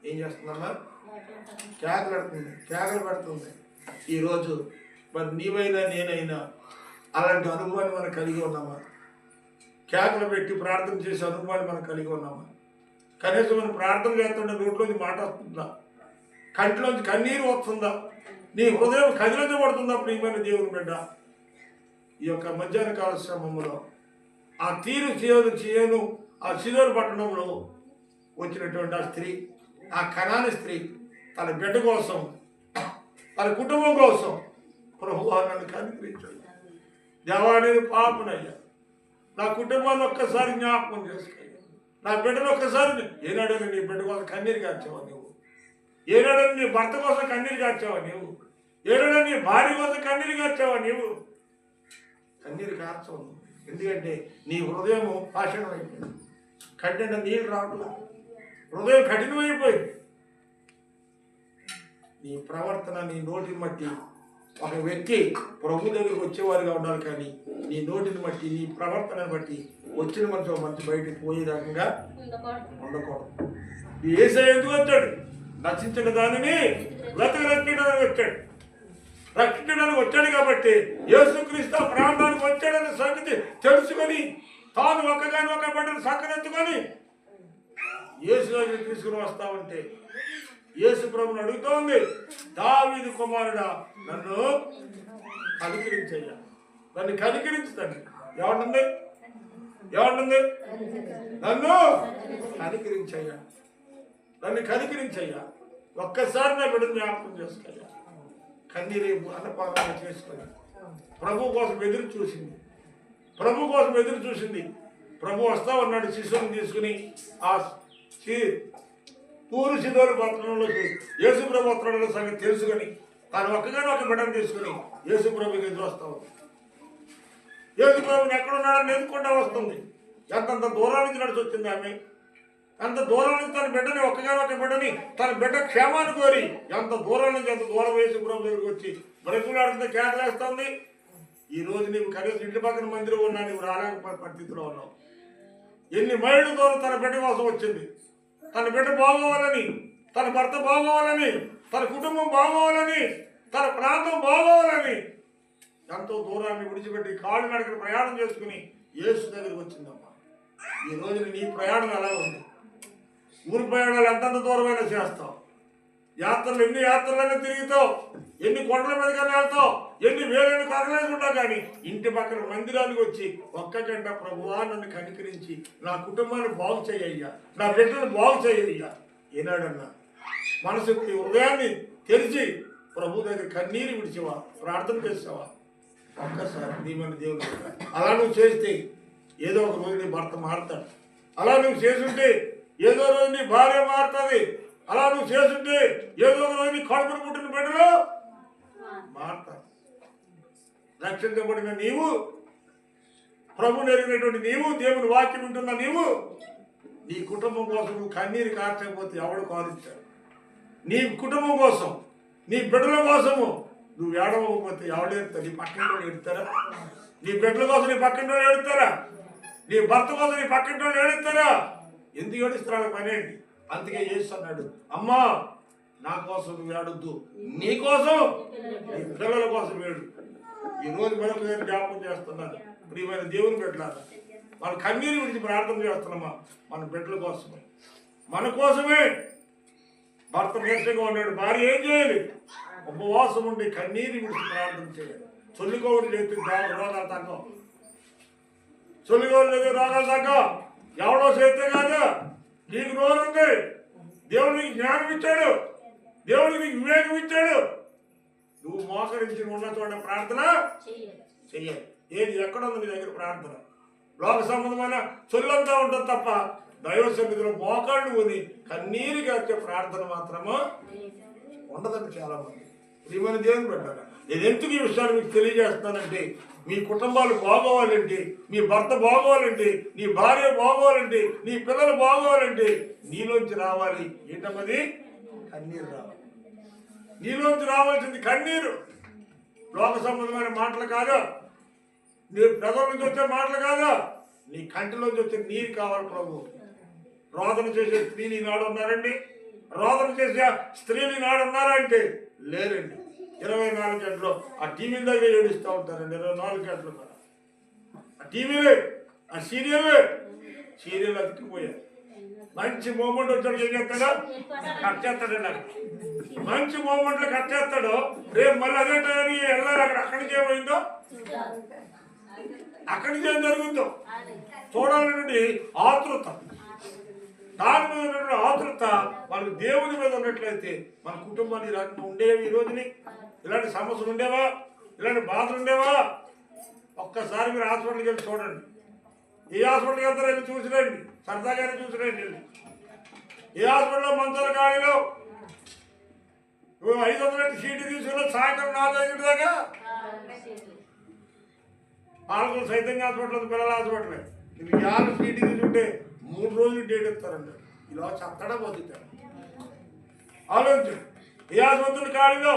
ఏం చేస్తుందమ్మా? కేకలు పెడుతుంది. ఈరోజు మరి నీవైనా నేనైనా అలాంటి అనుభవాన్ని మనం కలిగి ఉన్నామా? కేకలు పెట్టి ప్రార్థన చేసే అనుభవాన్ని మనం కలిగి ఉన్నామా? కనీసం మనం ప్రార్థన చేస్తుంటే నోట్లోంచి మాట వస్తుందా? కంటిలోంచి కన్నీరు వస్తుందా? నీ హృదయం కదిలించబడుతుందా? ప్రియమైన దేవుని బిడ్డ, ఈ యొక్క మధ్యాహ్న కాల శ్రమంలో ఆ చేయను ఆ సీదోను పట్టణంలో వచ్చినటువంటి ఆ స్త్రీ, ఆ కనాని స్త్రీ తన బిడ్డ కోసం, తన కుటుంబం కోసం ప్రభువా నన్ను కనికరించాడు. దేవా నేను పాపనయ్యా, నా కుటుంబాన్ని ఒక్కసారి జ్ఞాపకం చేసుకో, నా బిడ్డను ఒక్కసారి ఏనాడు నీ బిడ్డ కోసం కన్నీరు కాచావా నువ్వు? ఏనాడని నీ భర్త కోసం కన్నీరు కార్చావా నీవు? ఏనాడని నీ భార్య కోసం కన్నీరు కార్చావా నీవు? కన్నీరు కార్చవు. ఎందుకంటే నీ హృదయం పాషణమైపోయింది, కఠిన నీళ్ళు రావట్లేదు, హృదయం కఠినమైపోయింది. నీ ప్రవర్తన, నీ నోటిని బట్టి ఒక వ్యక్తి ప్రభు దగ్గరికి వచ్చేవారుగా ఉండాలి, కానీ నీ నోటిని బట్టి, నీ ప్రవర్తనని బట్టి వచ్చిన మనిషి బయటకు పోయే రకంగా ఉండకూడదు. యేసయ్య ఎందుకు వచ్చాడు? నశించిన దానిని రక్షించడానికి వచ్చాడు. రక్షించడానికి వచ్చాడు కాబట్టి యేసుక్రీస్తు ప్రాంతానికి వచ్చాడన్న సంగతి తెలుసుకొని తాను ఒక్కగాని ఒక బిడ్డను సక్కనెత్తుకొని యేసు దగ్గరికి తీసుకుని వస్తా ఉంటే యేసు ప్రభుని అడుగుతోంది, దావీదు కుమారుడా నన్ను కనికరించయ్యా, నన్ను కనికరించుతాను. ఏమంటుంది? ఏమంటుంది? నన్ను కనికరించయ్యా, నన్ను కనికరించయ్యా, ఒక్కసారి నా బిడ్డను జ్ఞాపకం చేసుకోయ్యా. కన్నీరు అన్నపానం చేసుకొని ప్రభు కోసం ఎదురు చూసింది, ప్రభు కోసం ఎదురు చూసింది. ప్రభు వస్తా ఉన్నాడు శిశువుని తీసుకుని ఆ తూరు సిదోరు పత్రంలో యేసు ప్రభు పత్రంలో సంగతి తెలుసుకొని తాను ఒక్కగానే ఒక బిడ్డను తీసుకుని యేసు ప్రభుకి ఎదురు వస్తా ఉంది. యేసు ప్రభుని ఎక్కడున్నాడని ఎదుర్కొంటా వస్తుంది. ఎంతంత దూరం నుంచి నడిచి వచ్చింది ఆమె, అంత దూరం నుంచి తన బిడ్డని ఒక్కగానే ఒక బిడ్డని తన బిడ్డ క్షేమాన్ని కోరి ఎంత దూరం నుంచి ఎంత దూరం యేసు ప్రభు దగ్గరికి వచ్చి బ్రతుకులాడుతుంటే కేకలేస్తుంది. ఈ రోజు నీవు కనీసం ఇంటి పక్కన మందిరం ఉన్నా నీవు రాలేక పరిస్థితిలో ఉన్నావు. ఎన్ని మైళ్ళ దూరం తన బిడ్డ కోసం వచ్చింది. తన బిడ్డ బాగోవాలని, తన భర్త బాగోవాలని, తన కుటుంబం బాగోవాలని, తన ప్రాంతం బాగోవాలని ఎంతో దూరాన్ని విడిచిపెట్టి కాళ్ళు నడకని ప్రయాణం చేసుకుని యేసు దగ్గరికి వచ్చిందమ్మా. ఈ రోజున నీ ప్రయాణం ఎలా ఉంది? ఊరి ప్రయాణాలు ఎంతంత దూరమైనా చేస్తావు, యాత్రలు ఎన్ని యాత్రలైనా తిరుగుతావు, ఎన్ని కొండల మీదకైనా వెళ్తావు, ఎన్ని వేలైన కదలేసుకుంటావు, కానీ ఇంటి పక్కన మందిరానికి వచ్చి ఒక్క గంట ప్రభువా నన్ను కనికరించి నా కుటుంబాన్ని బాగు చేయ్యా, నా బిడ్డను బాగు చేయ్యా ఏనాడన్నా మనసు హృదయాన్ని తెరిచి ప్రభు దగ్గర కన్నీరు విడిచేవా, ప్రార్థన చేసావా? ఒక్కసారి నీ మన దేవుడు అలా నువ్వు చేస్తే ఏదో ఒక రోజు నీ భర్త మారుతాడు. అలా నువ్వు చేసుంటే ఏదో రోజు నీ భార్య మారుతుంది. అలా నువ్వు చేసుంటే ఏదో ఒక రోజు నీ కడుపును పుట్టిన బిడ్డలు మారుతారు. రక్షించబడిన నీవు, ప్రభు నెరిగినటువంటి నీవు, దేవుని వాక్యం వింటున్న నీవు, నీ కుటుంబం కోసం నువ్వు కన్నీరు కార్చకపోతే ఎవడు కాదిస్తాడు? నీ కుటుంబం కోసం, నీ బిడ్డల కోసము నువ్వు ఏడవకపోతే ఎవడు ఏడుతారు? నీ పక్కన వాళ్ళు ఏడుతారా? నీ బిడ్డల కోసం నీ పక్కన వాళ్ళు ఏడుతారా? నీ భర్త కోసం నీ పక్కన వాళ్ళు ఏడుతారా? ఎందుకు ఏడుస్తున్నాడు? పని ఏంటి? అందుకే చేస్తున్నాడు, అమ్మా నా కోసం నువ్వు ఏడొద్దు, నీ కోసం నీ పిల్లల కోసం ఏడు. ఈ రోజు మరొక నేను జ్ఞాపకం చేస్తున్నాను, ప్రియమైన దేవుని బిడ్డలారా, మన కన్నీరు విడిచి ప్రార్థన చేస్తున్నామా మన బిడ్డల కోసమే, మన కోసమే. భర్త నీరసంగా ఉన్నాడు, భార్య ఏం చేయాలి? ఉపవాసం ఉండి కన్నీరు విడిచి ప్రార్థన చేయాలి. చొల్లుకోవడం లేదు రోగాలు తగ్గ, చొల్లుకోవడం లేదు రోగాలు తగ్గ. ఎవడో చేస్తే కాదు, నీకు నోరు ఉంది, దేవుడు నీకు జ్ఞానం ఇచ్చాడు, దేవుడు నీకు వివేకం ఇచ్చాడు. నువ్వు మోకరించి ఉన్న చోట ప్రార్థన చెయ్యాలి. ఏది ఎక్కడ ఉంది నీ దగ్గర ప్రార్థన? లోక సంబంధమైన చొల్లంతా ఉంటుంది తప్ప దైవ సన్నిధిలో మోకాళ్ళు కొని కన్నీరు వచ్చే ప్రార్థన మాత్రము ఉండదండి చాలా మంది. ప్రియమైన దేవుని పెట్టాలి. నేను ఎందుకు ఈ విషయాలు మీకు తెలియజేస్తానంటే, మీ కుటుంబాలు బాగోవాలంటే, మీ భర్త బాగోవాలంటే, నీ భార్య బాగోవాలంటే, నీ పిల్లలు బాగోవాలంటే నీలోంచి రావాలి ఏంటన్నది కన్నీరు రావాలి. నీలోంచి రావాల్సింది కన్నీరు. లోక సంబంధమైన మాటలు కాదు, నీ పెదవుల నుంచి వచ్చే మాటలు కాదు, నీ కంటిలోంచి వచ్చే నీరు కావాలి ప్రభు. రోదన చేసే స్త్రీలు ఈనాడు ఉన్నారండి? రోదన చేసే స్త్రీలు ఈనాడు ఉన్నారా అంటే లేరండి. 24 గంటలు ఆ టీవీ దగ్గర ఏడుస్తూ ఉంటారండి. 24 గంటలు కూడా ఆ టీవీలే, ఆ సీరియల్ అతికిపోయారు. మంచి మూమెంట్ వచ్చాడు ఏం చేస్తాడో కట్ చేస్తాడు. నాకు మంచి మూమెంట్లు కట్ చేస్తాడో రేపు మళ్ళీ అదే టైంకి వెళ్ళాలి. అక్కడి నుంచి ఏమైందో, అక్కడి నుంచి ఏం జరుగుతుందో చూడాలనేది ఆతృత. దాని మీద ఉన్నటువంటి ఆతృత మనకు దేవుని మీద ఉన్నట్లయితే మన కుటుంబాన్ని రకంగా ఉండేవి. ఈ రోజుని ఇలాంటి సమస్యలు ఉండేవా? ఇలాంటి బాధలు ఉండేవా? ఒక్కసారి మీరు హాస్పిటల్కి వెళ్ళి చూడండి. ఏ హాస్పిటల్కి వెళ్తారో వెళ్ళి చూసిరండి, సరదాగానే చూసిరండి. ఏ హాస్పిటల్లో మంచాల ఖాళీలో 500 సీటు తీసుకుని సాయంత్రం 4-5 దాకా పాలకులు సైతంగా హాస్పిటల్ పిల్లల హాస్పిటల్ ఇది 5 సీటు తీసుకుంటే 3 రోజులు డేట్ ఇస్తారండి. ఇలా చత్తడా బతుకుతారు. ఆలోచించు. ఏ ఆసుపత్రులు ఖాళీలో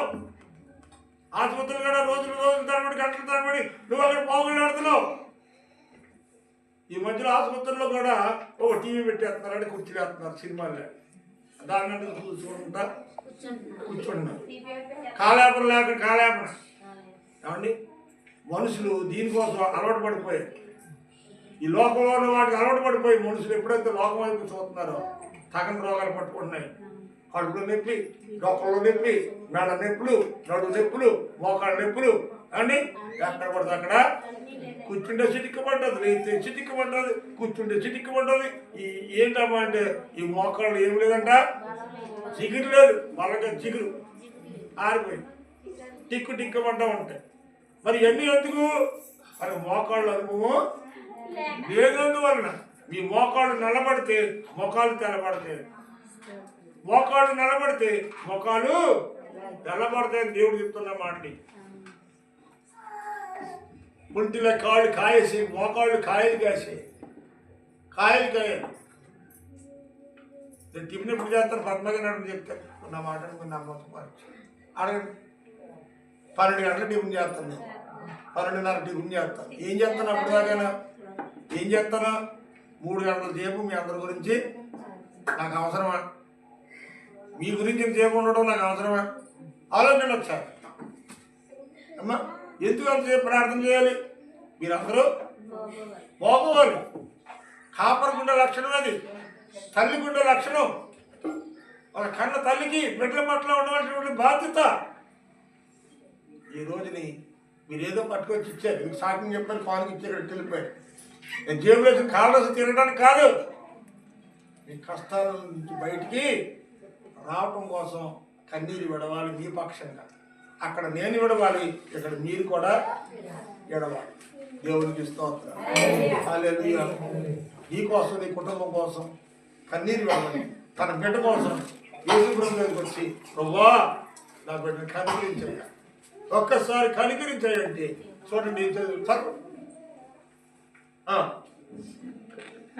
ఆసుపత్రులు కూడా రోజులు తరబడి గంటలు తరబడి నువ్వు అక్కడ పోగులు ఆడుతున్నావు. ఈ మధ్యలో ఆసుపత్రుల్లో కూడా ఒక టీవీ పెట్టేస్తున్నారంటే కుర్చీలు వేస్తున్నారు సినిమాల్లో. దాన్ని చూసుకుంటా కూర్చుంటున్నారు. కాలేపన లేక కాలేపన ఏమండి మనుషులు దీనికోసం అలవాటు పడిపోయారు. ఈ లోకంలో ఉన్న వాటికి అలవాటు పడిపోయి మనుషులు ఎప్పుడైతే లోకం వైపు చూస్తున్నారో తగని రోగాలు పట్టుకుంటున్నాయి. కడుపులో నొప్పి, డొక్కలో నొప్పి, మెడ నొప్పులు, నడు నొప్పులు, మోకాళ్ళ నొప్పులు అండి. ఎక్కడ పడితే అక్కడ కూర్చుంటే చిటిక్కబడ్డది, లేస్తే చిటిక్కబడ్డది, కూర్చుంటే చిటిక్కబడ్డది. ఈ ఏంటమ్మా అంటే ఈ మోకాళ్ళు ఏం లేదంట, చిగురు లేదు, బలగా చిగురు ఆరిపోయింది, టిక్కబడ్డా ఉంటాయి. మరి ఇవన్నీ ఎందుకు? మరి మోకాళ్ళు అనుభవం లేనందువలన. మీ మోకాళ్ళు నల్లబడితే మొఖాలు తెల్లబడతాయి, మోకాళ్ళు నల్లబడితే మొఖాలు తెల్లబడతాయని దేవుడు చెప్తున్న మాటని. ఒంటిలో కాళ్ళు కాయేసి మోకాళ్ళు కాయలు కాసి కాయలు టిఫిన్ ఎప్పుడు చేస్తారు? పద్మగారు చెప్తారు. నా మాటను మీరు నమ్మకం అడగండి. 12 గంటల టిఫిన్ చేస్తాను నేను, 12:30 టిఫిన్ చేస్తాను. ఏం చేస్తాను అప్పుడు దాకా? ఏం చేస్తాను? 3 గంటల సేపు మీ అందరి గురించి నాకు అవసరమా? మీ గురించి సేపు ఉండడం నాకు అవసరమా? ఆలోచన ఒకసారి అమ్మా. ఎందుకు అంతసేపు ప్రార్థన చేయాలి? మీరందరూ బాగోవాలి. కాపరకుండే లక్షణం అది, తల్లికుండే లక్షణం. ఒక కన్న తల్లికి బిడ్డల పట్ల ఉండవలసినటువంటి బాధ్యత. ఈ రోజుని మీరు ఏదో పట్టుకొచ్చి ఇచ్చారు, మీకు సాక్ష్యం చెప్పారు, పాలకి ఇచ్చారు, వెళ్ళిపోయారు. నేను జేబులో కావాల్సి తినడానికి కాదు, మీ కష్టాల నుంచి బయటికి రావటం కోసం కన్నీరు విడవాలి మీ పక్షంగా. అక్కడ నేను విడవాలి, ఇక్కడ మీరు కూడా విడవాలి. దేవునికి స్తోత్రం. హల్లెలూయా. నీ కోసం, నీ కుటుంబం కోసం కన్నీరు విడవాలి. తన బిడ్డ కోసం యేసు ప్రభువు దగ్గరికి వచ్చి, ప్రభువా నా బిడ్డను కనికరించయ్యా, ఒక్కసారి కనికరించాయంటే చూడండి చదువు.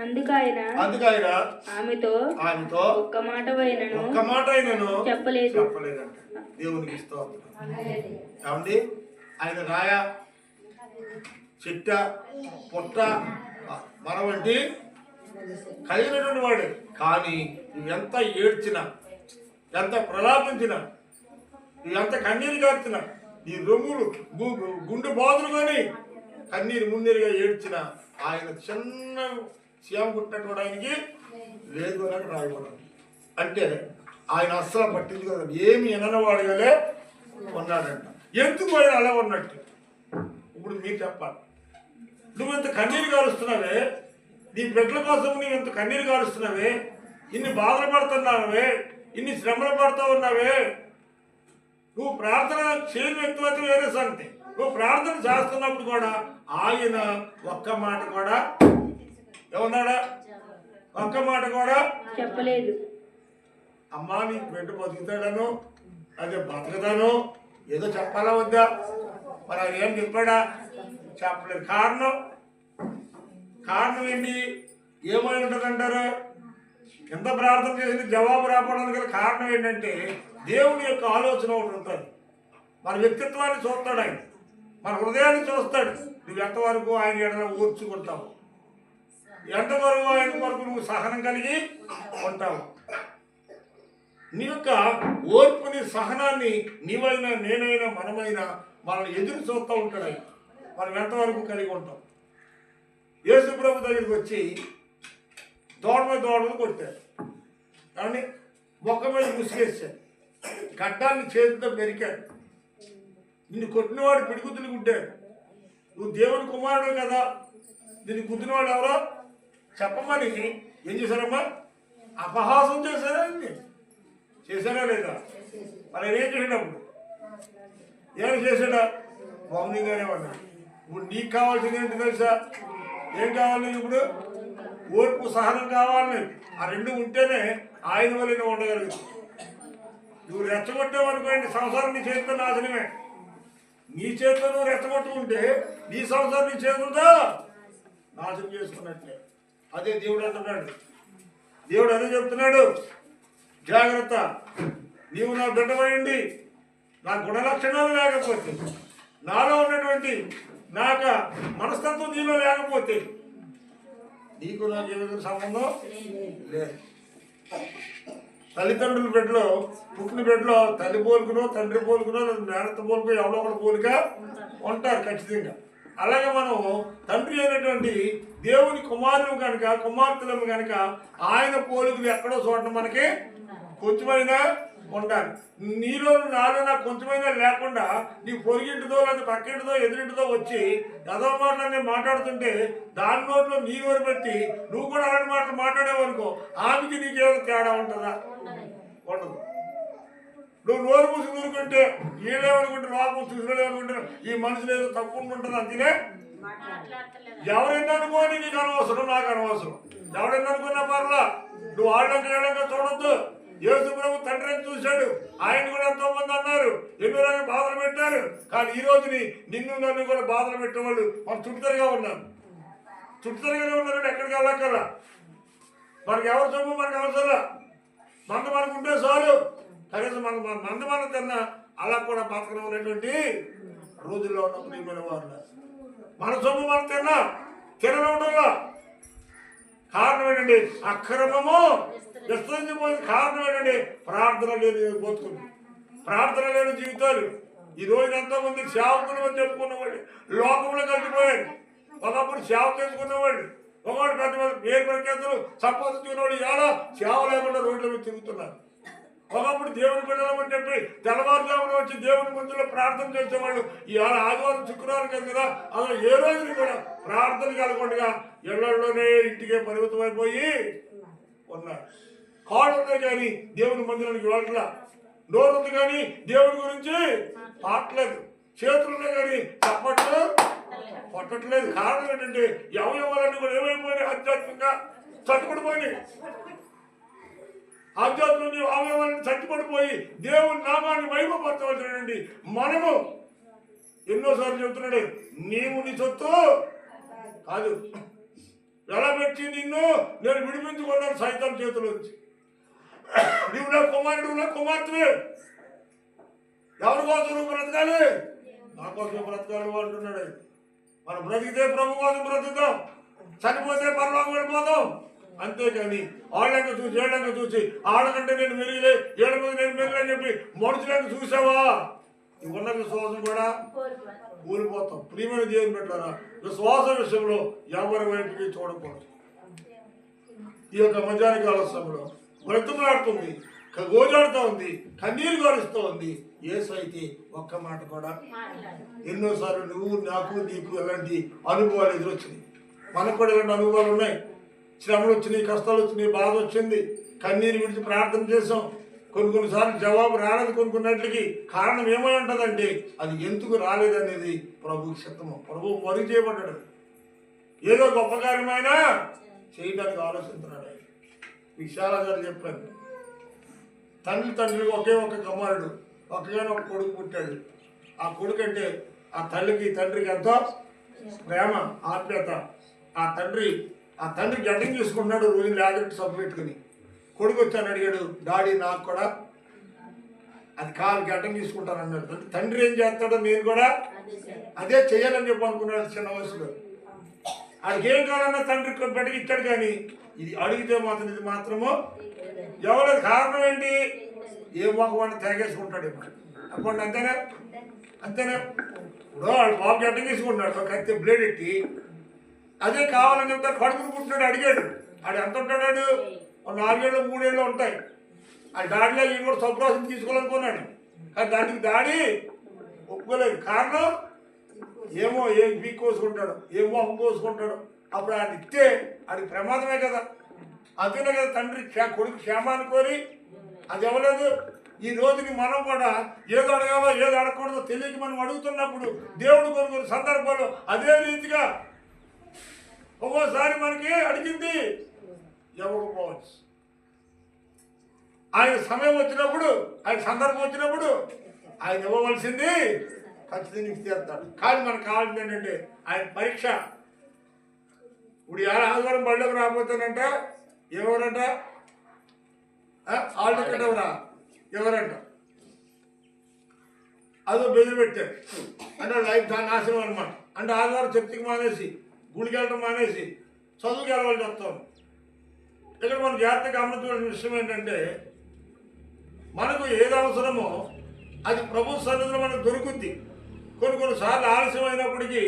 అందుకైనా ఆమెతో ఒక్క మాట అయినను చెప్పలేదంట. దేవునికి స్తోత్రం. ఏమండి ఆయన రాయ చెట్ట పుట్ట మన వంటి కలిగినటువంటి వాడు. కానీ నువ్వెంత ఏడ్చినా, ఎంత ప్రలాపించినా, నువ్వెంత కన్నీరు కార్చినా, ఈ రొమ్ములు గుండె బాధలు కానీ కన్నీరు మున్నీరుగా ఏడ్చిన ఆయన చిన్న సీఎం పుట్టినటువంటి ఆయనకి లేదు అని రాయకూడదు. అంటే ఆయన అస్సలు పట్టింది కదా, ఏమి విననవాడుగానే ఉన్నాడంట. ఎందుకు ఆయన అలా ఉన్నట్టు ఇప్పుడు మీరు చెప్పాలి. నువ్వు ఇంత కన్నీరు కారుస్తున్నావే, నీ బిడ్డల కోసం నువ్వు ఇంత కన్నీరు కారుస్తున్నావే, ఇన్ని బాధలు పడుతున్నావే, ఇన్ని శ్రమలు పడుతూ ఉన్నావే. నువ్వు ప్రార్థన చేయని వ్యక్తి అయితే వేరే సంగతి. నువ్వు ప్రార్థన చేస్తున్నప్పుడు కూడా ఆయన ఒక్క మాట కూడా ఏమన్నాడా? ఒక్క మాట కూడా చెప్పలేదు. అమ్మా నీ బిడ్డ బతుకుతాడను, అదే బతకదాను ఏదో చెప్పాలా వద్దా? మరి ఆయన ఏం చెప్పాడా? చెప్పలేదు. కారణం ఏంటి? ఏమై ఉంటుందంటారు? ఎంత ప్రార్థన చేసింది జవాబు రావడానికి గల కారణం ఏంటంటే దేవుని యొక్క ఆలోచన ఒకటి ఉంటుంది. మన వ్యక్తిత్వాన్ని చూస్తాడు ఆయన, మన హృదయాన్ని చూస్తాడు. నువ్వు ఎంతవరకు ఆయన ఎడల ఓర్చుకుంటావు, ఎంతవరకు ఆయన వరకు నువ్వు సహనం కలిగి ఉంటావు. నీ యొక్క ఓర్పుని, సహనాన్ని నీవైనా నేనైనా మనమైనా మనల్ని ఎదురు చూస్తూ ఉంటాడు ఆయన. మనం ఎంతవరకు కలిగి ఉంటాం. యేసు ప్రభు దగ్గరికి వచ్చి దోడలు కొట్టారు, కానీ మొక్క మీద ముసిగేశారు, గడ్డాన్ని చేతితో పెరికాడు. నిన్ను కొట్టినవాడు పిడిగుద్దులు గుడ్డాడు. నువ్వు దేవుని కుమారుడు కదా, నిన్ను గుద్దినవాడు ఎవరో చెప్పమని ఏం చేశారమ్మా? అపహాసం చేశారా? చేశారా లేదా? మరి ఏం చేసేటప్పుడు ఏం చేశాడా? మౌనంగానే ఉన్నాడు. ఇప్పుడు నీకు కావాల్సింది ఏంటి తెలుసా? ఏం కావాలి? ఇప్పుడు ఓర్పు, సహనం కావాలి. ఆ రెండు ఉంటేనే ఆయన వల్ల ఉండగలుగుతుంది. నువ్వు రెచ్చగొట్టావు అనుకోండి, సంసారం నీ చేతితో నాశనమే. నీ చేతితో నువ్వు రెచ్చగొట్టుకుంటే నీ సంసారం నీ చేతులతో నాశనం చేసుకున్నట్లే. అదే దేవుడు అంటున్నాడు. దేవుడు అదే చెప్తున్నాడు, జాగ్రత్త, నీవు నా బిడ్డమైండి, నా గుణలక్షణాలు లేకపోతే, నాలో ఉన్నటువంటి నాకు మనస్తత్వం నీలో లేకపోతే నీకు నాకు ఏదైనా సంబంధం లేదు. తల్లిదండ్రుల బిడ్డలో, పుట్టిన బిడ్డలో తల్లి పోలుకునో తండ్రి పోలుకునో మేనత్త పోలుకో ఎవరో ఒకటి పోలిక ఉంటారు ఖచ్చితంగా. అలాగే మనం తండ్రి అయినటువంటి దేవుని కుమారులు కనుక, కుమార్తెలు కనుక ఆయన పోలికలు ఎక్కడో చోట మనకి కొంచెమైనా ఉండాలి. నీలో నాలో నాకు కొంచెమైనా లేకుండా నీ పొరిగింటితో లేదా పక్కింటితో ఎదురింటితో వచ్చి ఎదో మాటలన్నీ మాట్లాడుతుంటే దాని నోట్లో నీ నోరు పెట్టి నువ్వు కూడా అలాంటి మాటలు మాట్లాడేవనుకో, ఆమెకి నీకేమైనా తేడా ఉంటుందా? ఉండదు. నువ్వు నోరు మూసి ఊరుకుంటే వీళ్ళేమనుకుంటే లోపం చూసుకోలేమనుకుంటే ఈ మనుషులు ఏదో తప్పు ఉంటుంది అంతేనే. ఎవరైనా అనుకోని నీకు అనవసరం, నాకు అనవసరం. ఎవరైనా అనుకున్నా పర్లా, నువ్వు ఆళ్ళంగా చూడొద్దు. యేసు ప్రభు తండ్రిని చూశాడు, ఆయన కూడా ఎంతో మంది అన్నారు, ఎన్నో రకాల బాధలు పెట్టారు. కానీ ఈ రోజుని నిన్ను నన్ను కూడా బాధలు పెట్టేవాళ్ళు మనం చుట్టుతరిగా ఉన్నారు. చుట్టుతరిగానే ఉన్నారు, ఎక్కడికి వెళ్ళక్కర్లా. మనకి ఎవరు సొమ్ము మనకు అవసరం, మంద మనకు ఉంటే చాలు. కనీసం మన మంద మనం తిన్నా అలా కూడా బతకడం ఉన్నటువంటి రోజుల్లో ఉన్న ప్రియమైన వారు. మన సొమ్ము మనం తినడంలో కారణం ఏంటండి? అక్రమము విస్తరించిపోయింది. కారణం ఏంటండి? ప్రార్థన లేని బతుకులు, ప్రార్థన లేని జీవితాలు. ఈ రోజు ఎంతో మంది సేవకులు అని చెప్పుకున్నవాళ్ళు లోకంలో కలిసిపోయారు. ఒకప్పుడు సేవ చేసుకున్నవాళ్ళు, ఒకవాడు పెద్ద పెద్ద పేరు ప్రఖ్యాతులు సంపాదించుకున్నవాళ్ళు ఎలా సేవ లేకుండా రోడ్ల మీద తిరుగుతున్నారు. ఒకప్పుడు దేవుని బిడ్డలమని చెప్పి తెల్లవారుజామున వచ్చి దేవుని ముందులో ప్రార్థన చేసేవాళ్ళు ఇవాళ ఆదివారం శుక్రవారం కదా, అసలు ఏ రోజుని కూడా ప్రార్థన కలగకుండా ఇళ్లలోనే ఇంటికే పరిమితం అయిపోయి ఉన్నారు. కాళ్ళున్నాయి కానీ దేవుని మందిరానికి వెళ్ళట్లా, నోరుంది కానీ దేవుని గురించి పాటలేదు, చేతులున్నాయి కానీ చప్పట్లు కొట్టట్లేదు. కారణం ఏంటంటే ఎవరెవరన్నీ కూడా ఏమైపోయినాయి? ఆధ్యాత్మికంగా చట్టుపడిపోయినాయి. ఆధ్యాత్మిక అవయవాలను చట్టుపడిపోయి దేవుని నామాన్ని మహిమపరచవలసినండి. మనము ఎన్నోసార్లు చెప్తున్నాడు, నీవు నీ సొత్తు కాదు, వెలబెట్టి నిన్ను నేను విడిపించుకున్నాను సైతం చేతుల నుంచి. నీవు నా కుమారుడు, నా కుమార్తె. ఎవరి కోసం నువ్వు బ్రతకాలి? నా కోసం బ్రతకాలి అంటున్నాడు. మనం బ్రతికితే ప్రభు కోసం బ్రతుకుతాం, చనిపోతే పరలోకం వెళ్ళిపోతాం. అంతేకాని వాళ్ళంక చూసి ఏళ్ళంక చూసి ఆడకంటే నేను మెరుగులే, ఏళ్ళ మీద నేను మెరుగు అని చెప్పి మనుషులంక చూసావా, ఉన్న విశ్వాసం కూడా ఊరిపోతాం. ప్రియమైన దేవుని పెట్టారా, విశ్వాస విషయంలో ఎవరి వైపుకి చూడకూడదు. ఈ యొక్క మధ్యాహ్న కాల సమయంలో బ్రతుకులాడుతుంది, గోజాడుతూ ఉంది, కన్నీరు గారుస్తూ ఉంది. యేసైతే ఒక్క మాట కూడా. ఎన్నోసార్లు నువ్వు నాకు నీకు ఎలాంటి అనుభవాలు ఎదురొచ్చినాయి, మనకు కూడా ఇలాంటి అనుభవాలు ఉన్నాయి. శ్రమలు వచ్చినాయి, కష్టాలు వచ్చినాయి, బాధ వచ్చింది, కన్నీరు విడిచి ప్రార్థన చేసాం. కొన్నిసార్లు జవాబు రాలేదు కొనుక్కున్నట్లకి. కారణం ఏమై ఉంటుందంటే అది ఎందుకు రాలేదనేది ప్రభుకి చిత్తము. ప్రభు మరుగు చేయబడ్డాడు, ఏదో గొప్ప కార్యమైనా చేయడానికి ఆలోచిస్తున్నాడు. విశాల గారు చెప్పారు, తండ్రి ఒకే ఒక కుమారుడు, ఒకగానే ఒక కొడుకు పుట్టాడు. ఆ కొడుకు అంటే ఆ తల్లికి తండ్రికి ఎంతో ప్రేమ, ఆప్యాయత. ఆ తండ్రి గడ్డం తీసుకున్నాడు, రోజు లేదట్టు సబ్బు పెట్టుకుని. కొడుకు వచ్చాను అడిగాడు, డాడీ నాకు కూడా అది కాదు గడ్డం తీసుకుంటాను అన్నాడు. తండ్రి ఏం చేస్తాడో నేను కూడా అదే చేయాలని చెప్పి అనుకున్నాడు చిన్న వయసులో. ఆడికి ఏం కావాలన్నా తండ్రి బిడ్డకి ఇచ్చాడు, కానీ ఇది అడిగితే మాత్రం ఇది మాత్రము ఎవరు. కారణం ఏంటి? ఏ మొక్కవాడిని తెగేసుకుంటాడు అప్పుడు. అంతేనా ఇప్పుడు వాడు బాబు గడ్డం తీసుకుంటాడు, ఒక కత్తి బ్లేడ్ ఎట్టి అదే కావాలని చెప్తాడు. కడుపును పుట్టినాడు, అడిగాడు. ఆడు ఎంత ఉంటాడు? 4 ఏళ్ళు 3 ఏళ్ళు ఉంటాయి. ఆ డాడీలో ఈయన కూడా సబ్రాసం తీసుకోవాలనుకున్నాడు, కానీ దానికి డాడీ ఒప్పుకోలేదు. కారణం ఏమో ఏ వీక్ కోసుకుంటాడు, ఏ మొహం కోసుకుంటాడు. అప్పుడు ఆయన ఇస్తే అది ప్రమాదమే కదా. అంతేనే కదా తండ్రి కొడుకు క్షేమాన్ని కోరి అది ఇవ్వలేదు. ఈ రోజుకి మనం కూడా ఏదో అడగాలో ఏదో అడగకూడదో తెలియక మనం అడుగుతున్నప్పుడు దేవుడు కొన్ని సందర్భాల్లో అదే రీతిగా ఒక్కోసారి మనకి అడిగింది ఇవ్వకపోవచ్చు. ఆయన సమయం వచ్చినప్పుడు ఆయన సందర్భం వచ్చినప్పుడు ఆయన ఇవ్వవలసింది ఖచ్చితంగా ఇస్తాడు. కానీ మనకు కావాల్సింది ఏంటంటే ఆయన పరీక్ష. ఇప్పుడు ఆదివారం బళ్ళకి రాబోతానంట ఎవరంట హాల్ టికెట్ ఎవరంట అదో బెదిరి పెట్టారు అంటే లైఫ్ దాని నాశనం అనమాట. అంటే ఆదివారం చర్చికి మానేసి గుడికి వెళ్ళడం మానేసి చదువుకి వెళ్ళాలని చెప్తాను. ఇక్కడ మనం జాగ్రత్తగా గమనించవలసిన విషయం ఏంటంటే మనకు ఏది అవసరమో అది ప్రభు సన్నిధిలో మనకు దొరుకుద్ది. కొన్నిసార్లు ఆలస్యం అయినప్పటికీ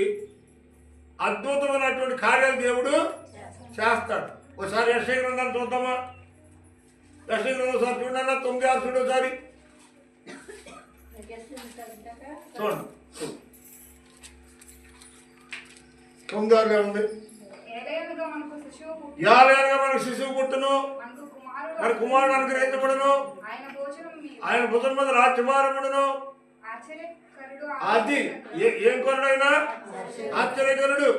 అద్భుతమైనటువంటి కార్యాలు దేవుడు చేస్తాడు. ఒకసారి యెషయా గ్రంథాన్ని చూద్దామా? యెషయా గ్రంథం ఒకసారి చూడండి, 9:6 చూడు ఒకసారి చూడండి. 9:6 ఉంది. యాలయనగా మనకు శిశువు పుట్టును, మన కుమారుడు అనుగ్రహించబడును, ఆయన భుజం మీద రాజ్యభారముడును. అది ఏం కొరడైనా ఆశ్చర్యకరుడు.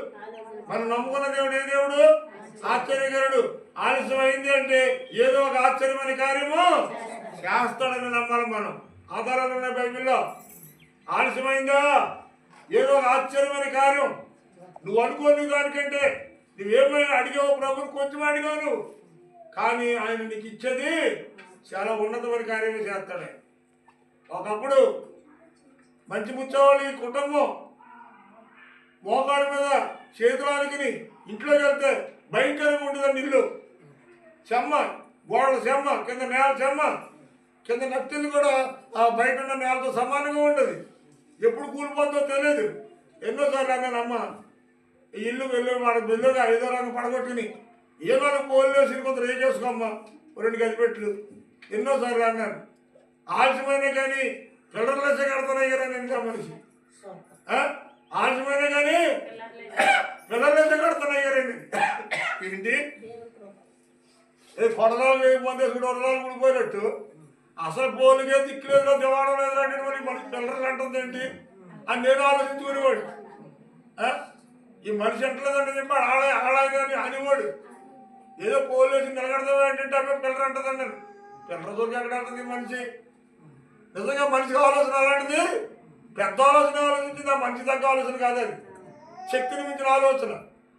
మనం నమ్ముకున్న దేవుడు ఏ దేవుడు? ఆశ్చర్యకరుడు. ఆలస్యం అయింది అంటే ఏదో ఒక ఆశ్చర్యమైన కార్యము చేస్తాడని నమ్మాలి మనం. ఆధారాలు ఉన్నాయి బైబిల్లో. ఆలస్యమైందా ఏదో ఒక ఆశ్చర్యమైన కార్యం నువ్వు అనుకోని దానికంటే నువ్వేమైనా అడిగావు ప్రభుని, కొంచెం అడిగావు నువ్వు, కానీ ఆయన నీకు ఇచ్చేది చాలా ఉన్నతమైన కార్యమే చేస్తాడే. ఒకప్పుడు మంచి ముచ్చేవాళ్ళు ఈ కుటుంబం మోకాడు మీద చేతులానికి ఇంట్లోకి వెళ్తే భయంకరంగా ఉండేదండి. ఇల్లు చెమ్మ, గోడల చెమ్మ, కింద నేల చెమ్మ, కింద నత్తిల్లు కూడా ఆ బయట ఉన్న నేలతో సమానంగా ఉండదు. ఎప్పుడు కూలిపోతుందో తెలియదు. ఎన్నోసార్లు అన్నాను, అమ్మ ఈ ఇల్లు వాడు బిల్లుగా ఐదో రంగు పడగొట్టుకుని ఏదో పోలు వేసి కొంత రేకేసుకోమ్మా 2 గదిపెట్లు. ఎన్నోసార్లు అన్నాను. ఆలస్యమైనా కానీ పిల్లర్లేసే కడుతున్నాయి కదా నేను మనిషి. ఆలస్యమైనా కానీ పిల్లర్లేసే కడుతున్నాయి కదండి. ఏంటి కొడలాలు వేయకపోతే కొడలాలు ముడిపోయినట్టు అసలు పోలుగే దిక్కులేదు, దివాణం లేదు అంటే మరి మనకి పిల్లర్లు అంటుంది ఏంటి అని నేను ఆలోచించుకునేవాడు. ఈ మనిషి ఎంటలేదంటే చెప్పి ఆడాలని అనేవాడు. ఏదో పోలు వేసి నిలగడతావా ఏంటంటే అబ్బాయి పిల్లర్ అంటుందండి. పిల్లర దొరికి ఎక్కడ అంటుంది మనిషి? నిజంగా మనిషికి ఆలోచన అలాంటిది. పెద్ద ఆలోచన ఆలోచించింది, ఆ మనిషి తగ్గ ఆలోచన కాదు, అది శక్తిని మించిన ఆలోచన.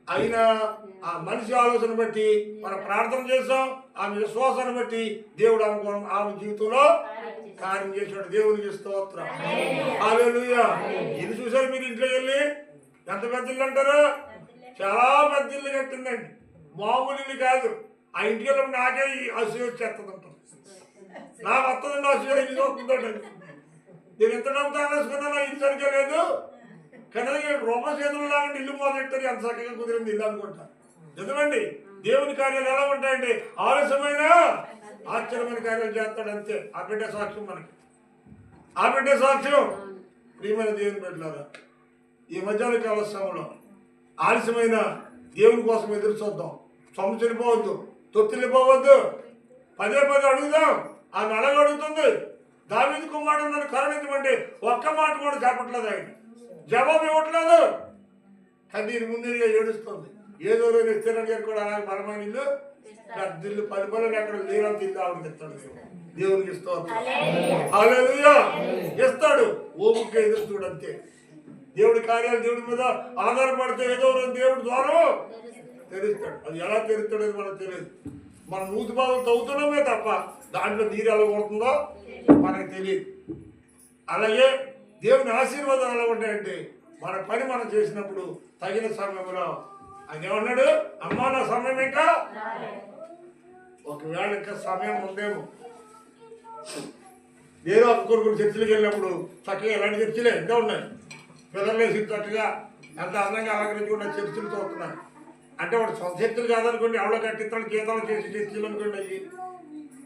అయినా ఆ మనిషి ఆలోచన బట్టి మనం ప్రార్థన చేస్తాం, ఆమె విశ్వాసాన్ని బట్టి దేవుడు ఆమె జీవితంలో కార్యం చేసాడు. దేవునికి స్తోత్రం. హల్లెలూయా. ఇది చూసారు మీరు ఇంట్లోకి వెళ్ళి? ఎంత పెద్ద ఇల్లు అంటారు? చాలా పెద్ద ఇల్లు కట్టిందండి, మామూలు ఇల్లు కాదు. ఆ ఇంటికి వెళ్ళినప్పుడు నాకే అసూయ వచ్చేస్తుంది ఉంటుంది. నాకు వస్తుందండి అసూయ, ఇల్లు వస్తుందండి. నేను ఎంత డబ్బు తాగేసుకున్నా ఇల్లు సరిగ్గా లేదు, కానీ రూపాయి చేతులు లాగా ఇల్లు మొదలెట్టారు. ఎంత చక్కగా కుదిరింది ఇల్లు అనుకుంటా. నిజమండి, దేవుని కార్యాలు ఎలా ఉంటాయండి? ఆలస్యమైన ఆశ్చర్యమైన కార్యాలు చేస్తాడు అంతే. ఆ బిడ్డ సాక్ష్యం మనకి, ఆ బిడ్డ సాక్ష్యం. ప్రియమైన దేవుని బిడ్డలారా, ఈ మధ్యాహ్న కాల సమయంలో ఆలస్యమైన దేవుని కోసం ఎదురు చూద్దాం. సొమ్ము చెడిపోవద్దు, తొత్తిల్లిపోవద్దు, పదే అడుగుదాం. ఆమె అలాగే అడుగుతుంది, దావీదు కుమారుడు నన్ను కరుణించమంటే ఒక్క మాట కూడా చెప్పట్లేదు, ఆయన జవాబు ఇవ్వట్లేదు. కన్నీరు ముందుగా ఏడుస్తుంది. ఏదో రోజు ఇస్తారని గారు కూడా అలాగే బలమైన ఇల్లు, పెద్ద ఇల్లు, 10 పనులు ఎక్కడ లేనంత ఇల్లు ఆవిడకిస్తాడు. దేవునికి ఇస్తాడు. హల్లెలూయా. ఇస్తాడు. ఓపిక ఎదురు చూడంతే. దేవుడి కార్యాలు దేవుడి మీద ఆధారపడితే ఏదో రోజు దేవుడి ద్వారా తెరుస్తాడు. అది ఎలా తెరుస్తాడో మనకు తెలియదు. మనం నూతి బాధలు తవ్వుతున్నామే తప్ప దాంట్లో నీరు ఎలా కొడుతుందో మనకు తెలియదు. అలాగే దేవుని ఆశీర్వాదాలు ఎలా ఉంటాయంటే మన పని మనం చేసినప్పుడు తగిన సమయంలో ఆయన ఏమన్నాడు? అమ్మా నా సమయం ఇంకా, ఒకవేళ ఇంకా సమయం ఉందేమో. నేను కొన్ని చర్చిలకు వెళ్ళినప్పుడు చక్కగా ఇలాంటి చర్చిలే ఇంకా ఉన్నాయి. పిల్లలు వేసి చక్కగా ఎంత అందంగా అలంకరించుకున్న చర్చిలు చూస్తున్నాను. అంటే వాడు సొంత చర్చిలు కాదనుకోండి, ఎవరో కట్టిస్తాడు గీతాలు చేసి చర్చిలు అనుకోండి. అవి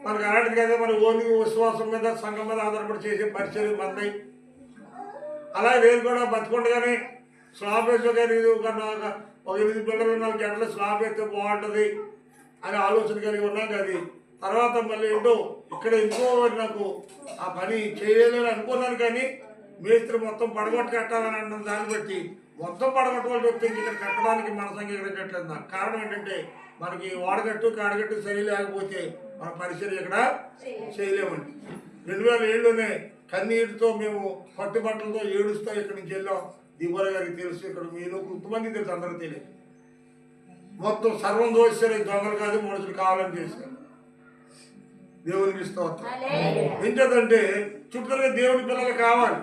మనకు అలాంటిది కదా, మన ఓన్లీ విశ్వాసం మీద సంఘం మీద ఆధారపడి చేసే పరిచయం మంది. అలాగే నేను కూడా బతుకుండగానే స్లాబ్ వేసుకోగానే ఒక 8 పిల్లలు 4 గంటలు స్లాబ్ వేస్తే బాగుంటుంది అని ఆలోచన కలిగి ఉన్నాం. అది తర్వాత మళ్ళీ ఏంటో ఇక్కడ ఇంకో నాకు ఆ పని చేయలేని అనుకున్నాను. కానీ మేస్త్రి మొత్తం పడగొట్టు కట్టాలని అంటున్న దాన్ని బట్టి మొత్తం పడగొట్టవలసి వస్తే ఇక్కడ కట్టడానికి మన సంఖ్యట్లేదు. నాకు కారణం ఏంటంటే మనకి వాడగట్టు కాడగట్టు సరి లేకపోతే మన పరిచయం ఇక్కడ చేయలేమండి. 2007లోనే కన్నీటితో మేము పట్టుబట్టలతో ఏడుస్తూ ఇక్కడి నుంచి వెళ్ళాం. దివ్వర గారికి తెలుసు, ఇక్కడ మీలో కొంతమంది తెలుసు, అందరూ తెలియదు. మొత్తం సర్వం దోషారు, దొంగలు కాదు మనుషులు కావాలని చేశారు. దేవునికి స్తోత్రం. ఏం చేద్దంటే చుట్టూగా దేవుని పిల్లలు కావాలి.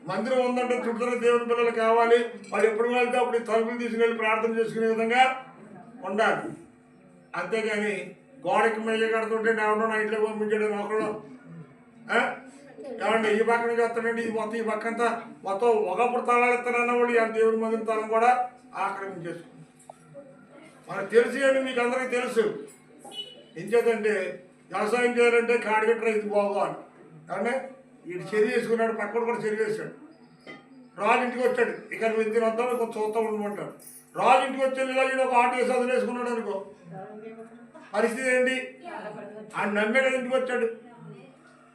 మందిరం ఉందంటే చుట్టూగా దేవుని పిల్లలు కావాలి. వాళ్ళు ఎప్పుడు వెళ్తే అప్పుడు తలుపులు తీసుకెళ్ళి ప్రార్థన చేసుకునే విధంగా ఉండాలి. అంతేగాని గోడకి మెయ్య కడుతుంటే ఎవడో నైట్లో పంపించాడు ఒకళ్ళు ఏమంటే ఈ పక్కన చేస్తాడంటే ఇది మొత్తం ఈ పక్క అంతా మొత్తం ఒకప్పుడు తలాడెత్తానన్న వాళ్ళు ఆ దేవుని మందిరం తలం కూడా ఆక్రమించేసుకుంది. మనకు తెలుసు అని మీకు అందరికీ తెలుసు. ఏం చేద్దంటే వ్యవసాయం చేయాలంటే కాడిగట్ట రైతు బాగోవాలి. అంటే వీడు చెరి వేసుకున్నాడు, పక్కన కూడా చెరి వేసాడు. రాజు ఇంటికి వచ్చాడు, ఇక్కడ వ్యక్తిని వద్దాం కొంచెం చూస్తాం ఉండమంటాడు. రాజు ఇంటికి వచ్చి ఇలా ఒక ఆటో వేసి వదిలేసుకున్నాడు అనుకో, పరిస్థితి ఏంటి? ఆయన నమ్మే కదా ఇంటికి వచ్చాడు.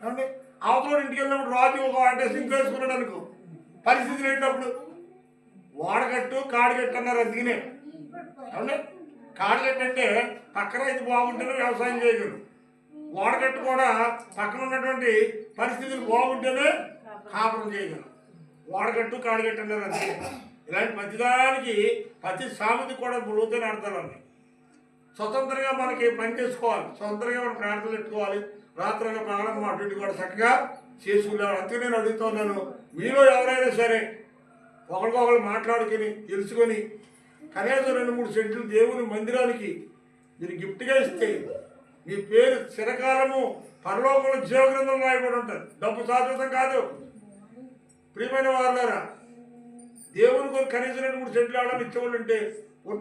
అంటే అవతల ఇంటికి వెళ్ళినప్పుడు రాజు ఒక ఆటో వేసి ఇంట్లో వేసుకున్నాడు అనుకో, పరిస్థితులు ఏంటప్పుడు? వాడగట్టు కాడిగట్టు అన్నారు. అందుకనే అవునే కాడిగట్టు అంటే పక్కన రైతు బాగుంటేనే వ్యవసాయం చేయగలరు. వాడగట్టు కూడా పక్కన ఉన్నటువంటి పరిస్థితులు బాగుంటేనే కాపురం చేయగలరు. వాడగట్టు కాడిగట్టు అన్నారు. అందుకే ఇలాంటి ప్రతిదానికి ప్రతి సామెత కూడా లోతైన అర్థాలు ఉన్నాయి. స్వతంత్రంగా మనకి పని చేసుకోవాలి, స్వతంత్రంగా మనం ప్రార్థనలు పెట్టుకోవాలి. రాత్రిగా ప్రారంభం అటు ఇటు కూడా చక్కగా చేసుకునేవాడు. అందుకే నేను అడుగుతున్నాను, మీలో ఎవరైనా సరే ఒకరికొకరు మాట్లాడుకుని తెలుసుకొని కనీసం 2-3 సెంట్లు దేవుని మందిరానికి మీరు గిఫ్ట్గా ఇస్తే మీ పేరు చిరకాలము పరలోకంలో జీవగ్రంథంలో రాయబడి ఉంటుంది. డబ్బు శాశ్వతం కాదు. ప్రియమైన వారులారా, దేవుని కొరకు కనీసం 2-3 సెంట్లు ఆడాలని ఇచ్చేవాళ్ళు ఉంటే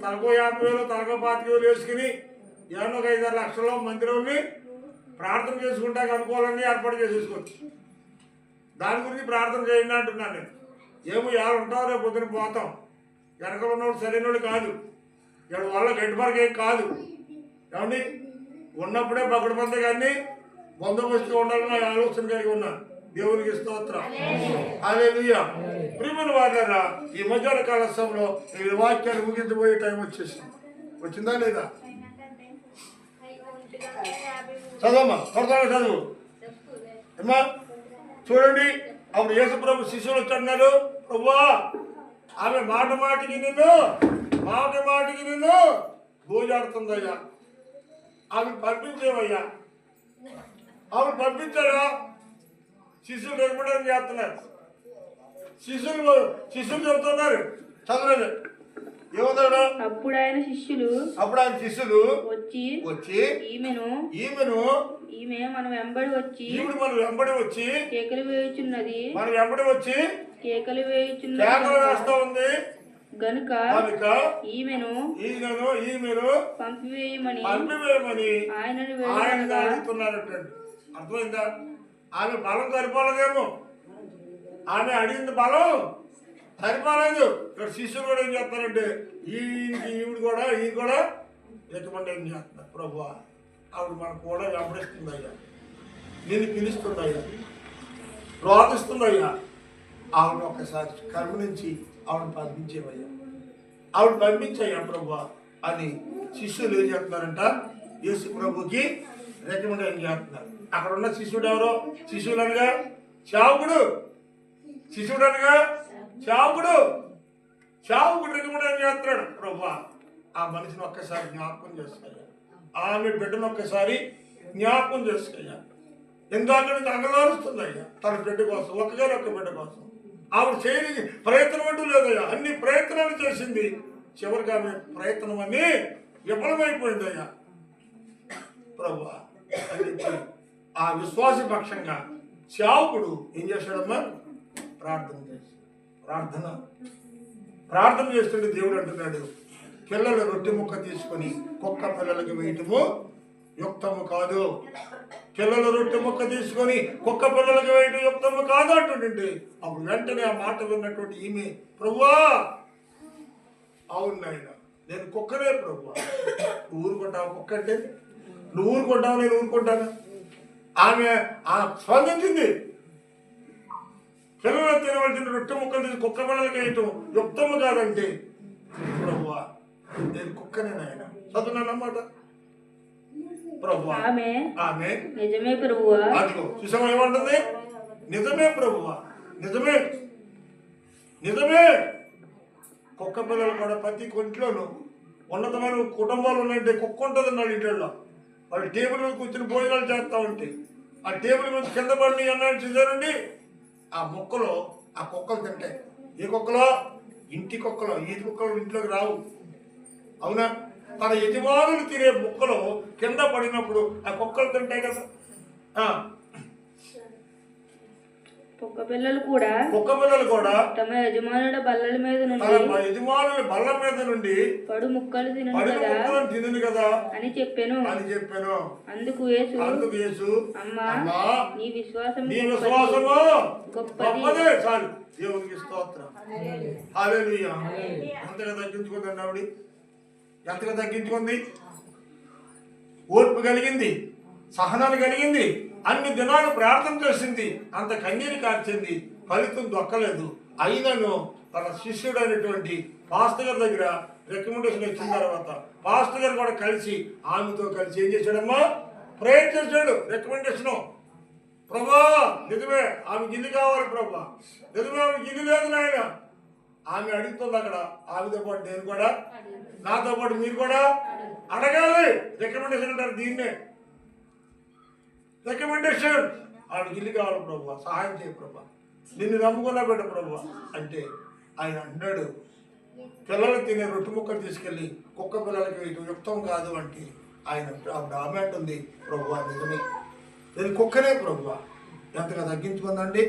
తలకో 50,000 తలకో 25,000 వేసుకుని ఏమన్నా ఒక 5-6 లక్షల మందిరాన్ని ప్రార్థన చేసుకుంటాక అనుకోవాలని ఏర్పాటు చేసేసుకోవచ్చు. దాని గురించి ప్రార్థన చేయండి అంటున్నాను నేను. ఏమో ఎవరు ఉంటారో రేపు పొద్దున పోతాం. వెనకలు ఉన్నవాడు సరైన వాడు కాదు, ఇక్కడ వాళ్ళ గడ్డిపరకు ఏం కాదు. ఏమండి ఉన్నప్పుడే బక్కడి పొందే కానీ బందోబస్తుగా ఉండాలని ఆలోచన కలిగి ఉన్నాను. దేవునికి స్తోత్రం. హల్లెలూయా. ప్రియమైన వారులారా, ఈ మధ్యాహ్న కాల సమయంలో ఈ వాక్యాన్ని ముగించబోయే టైం వచ్చేసింది. వచ్చిందా లేదా? చదవమ్మా, కొడతాను చదువు అమ్మా. చూడండి, అప్పుడు యేసు ప్రభు శిష్యులు వచ్చన్నారు, ప్రభువా ఆమె మాట మాటికి నిన్ను భోజాడుతుందయ్యా, ఆమె పంపించేవయ్యా. ఆమె పంపించాడా? శిష్యులు రెగ్యులర్ చేస్తున్నారు. శిష్యులు చెబుతున్నారు, చదవలేదు ఏమవుతాడు? అప్పుడు ఆయన శిష్యులు వచ్చి ఈమె మన వెంబడి వచ్చి కేకలు వేయుచున్నది వేస్తా ఉంది గనుక ఈమెను పంపివేయమని ఆయనను అడుగుతున్నారటండి. అర్థమైందా? ఆమె బలం సరిపోలేదేమో, ఆమె అడిగింది బలం సరిపోలేదు. ఇక్కడ శిష్యులు కూడా ఏం చేస్తారంటే ఈవిడ కూడా ఎటువంటి ఏం చేస్తున్నారు, ప్రభు ఆవిడ మనకు కూడా వెంబడిస్తుందయ్యా, నేను పిలుస్తుందయ్యా, రోధిస్తుందయ్యా, ఆవిడ ఒక్కసారి కర్మ నుంచి ఆవిడ పంపించయ్యా ప్రభు అని శిష్యులు ఏం చేస్తున్నారంట? యేసు ప్రభుకి రికమెండ్ ఏం చేస్తున్నారు. అక్కడ ఉన్న శిష్యుడు ఎవరో? శిష్యుడు అనగా చావుకుడు రికమెండ్ ఏం చేస్తున్నాడు? ప్రభు ఆ మనిషిని ఒక్కసారి జ్ఞాపకం చేసుకోయ్యా, ఆమె బిడ్డను ఒక్కసారి జ్ఞాపకం చేసుకోయ్యా. ఎందుకంటే అంగలారుస్తుందయ్యా తన బిడ్డ కోసం, ఒక్క బిడ్డ కోసం. ఆవిడ చేయని ప్రయత్నం అంటూ లేదయ్యా, అన్ని ప్రయత్నాలు చేసింది. చివరికి ఆమె ప్రయత్నం అన్నీ విఫలమైపోయిందయ్యా. ప్రభు ఆ విశ్వాస పక్షంగా చావుకుడు ఏం చేశాడమ్మా? ప్రార్థన చేస్తుంటే దేవుడు అంటున్నాడు, పిల్లల రొట్టె ముక్క తీసుకొని కుక్క పిల్లలకి వేయటము యుక్తము కాదు. పిల్లల రొట్టె ముక్క తీసుకొని కుక్క పిల్లలకి వేయటం యుక్తము కాదు అంటుండే. అప్పుడు వెంటనే ఆ మాట విన్నటువంటి ఈమె, ప్రభువా అవును నాయన, నేను కుక్కనే ప్రభువా. నువ్వు ఊరుకుంటావు? కుక్క అంటే నువ్వు ఊరుకుంటావు, నేను ఊరుకుంటాను. ఆమె స్పందించింది. పిల్లలు తినవలసిన రొట్టె ముక్కలు తీసి కుక్క పిల్లలకి వేయటం యుక్తము కాదంటే, ప్రభువా నేను కుక్కనే నాయన. చదువున్నాను అన్నమాట. ప్రభువా. ఆమె ఆమె నిజమే ప్రభువా. అదిగో చూసావా ఏమంటుంది? నిజమే ప్రభువా, నిజమే నిజమే. కుక్క పిల్లలు కూడా ప్రతి కొంట్లోనూ ఉన్నతమైన కుటుంబాలు ఉన్నాయంటే కుక్క ఉంటుంది అన్నాడు ఇంట్లో. వాళ్ళు టేబుల్ మీద కూర్చుని భోజనాలు చేస్తూ ఉంటే ఆ టేబుల్ మీద కింద పడి అన్నాడు చూసారండి. ఆ మొక్కలు ఆ కుక్కలు తింటాయి. ఏ కుక్కలో? ఇంటి కుక్కలు. ఈది కుక్కలు ఇంట్లోకి రావు. అవునా? తన యజమానులు తినే ముక్కలు కింద పడినప్పుడు ఆ కుక్కలు తింటాయి కదా. కుక్క పిల్లలు కూడా తమ యజమానుల బల్లల మీద యజమానుల బల్ల మీద నుండి పడు ముక్కలు తినను కదా అని చెప్పాను. అందుకు యేసు అమ్మా నీ విశ్వాసము గొప్పదే. చాలు, దేవునికి స్తోత్రం. హల్లెలూయా. ఎంతగా తగ్గించుకుందండి ఆవిడ, ఎంతగా తగ్గించుకుంది. ఓర్పు కలిగింది, సహనాలు కలిగింది, అన్ని దినాలు ప్రార్థన చేసింది, అంత కన్నీరు కార్చింది, ఫలితం దొక్కలేదు. అయినను తన శిష్యుడైనటువంటి పాస్టర్ గారి దగ్గర రికమెండేషన్ ఇచ్చిన తర్వాత పాస్టర్ గారు కూడా కలిసి ఆమెతో కలిసి ఏం చేశాడమ్మా? ప్రేయర్ చేశాడు. రికమెండేషను. ప్రభా నిజమే ఆమె గిల్లి కావాలి ప్రభా, నిజమే ఆమె గిల్లి లేదు నాయన. ఆమె అడుగుతుంది అక్కడ. ఆమెతో పాటు నేను కూడా, నాతో పాటు మీరు కూడా అడగాలి. రికమెండేషన్ అంటారు దీన్నే, రికమెండేషన్. ఆవిడ గిల్లి కావాలి ప్రభా, సహాయం చేయ ప్రభా, నిన్ను నమ్ముకున్నా బిడ్డ ప్రభా అంటే ఆయన అన్నాడు, పిల్లలు తినే రొట్టె ముక్కలు తీసుకెళ్ళి కుక్క పిల్లలకి వేయటం యుక్తం కాదు అంటే ఆయన ఆమె అంటుంది ప్రభా నిజమే, నేను కుక్కనే ప్రభా. ఎంతగా తగ్గించుకుందండి,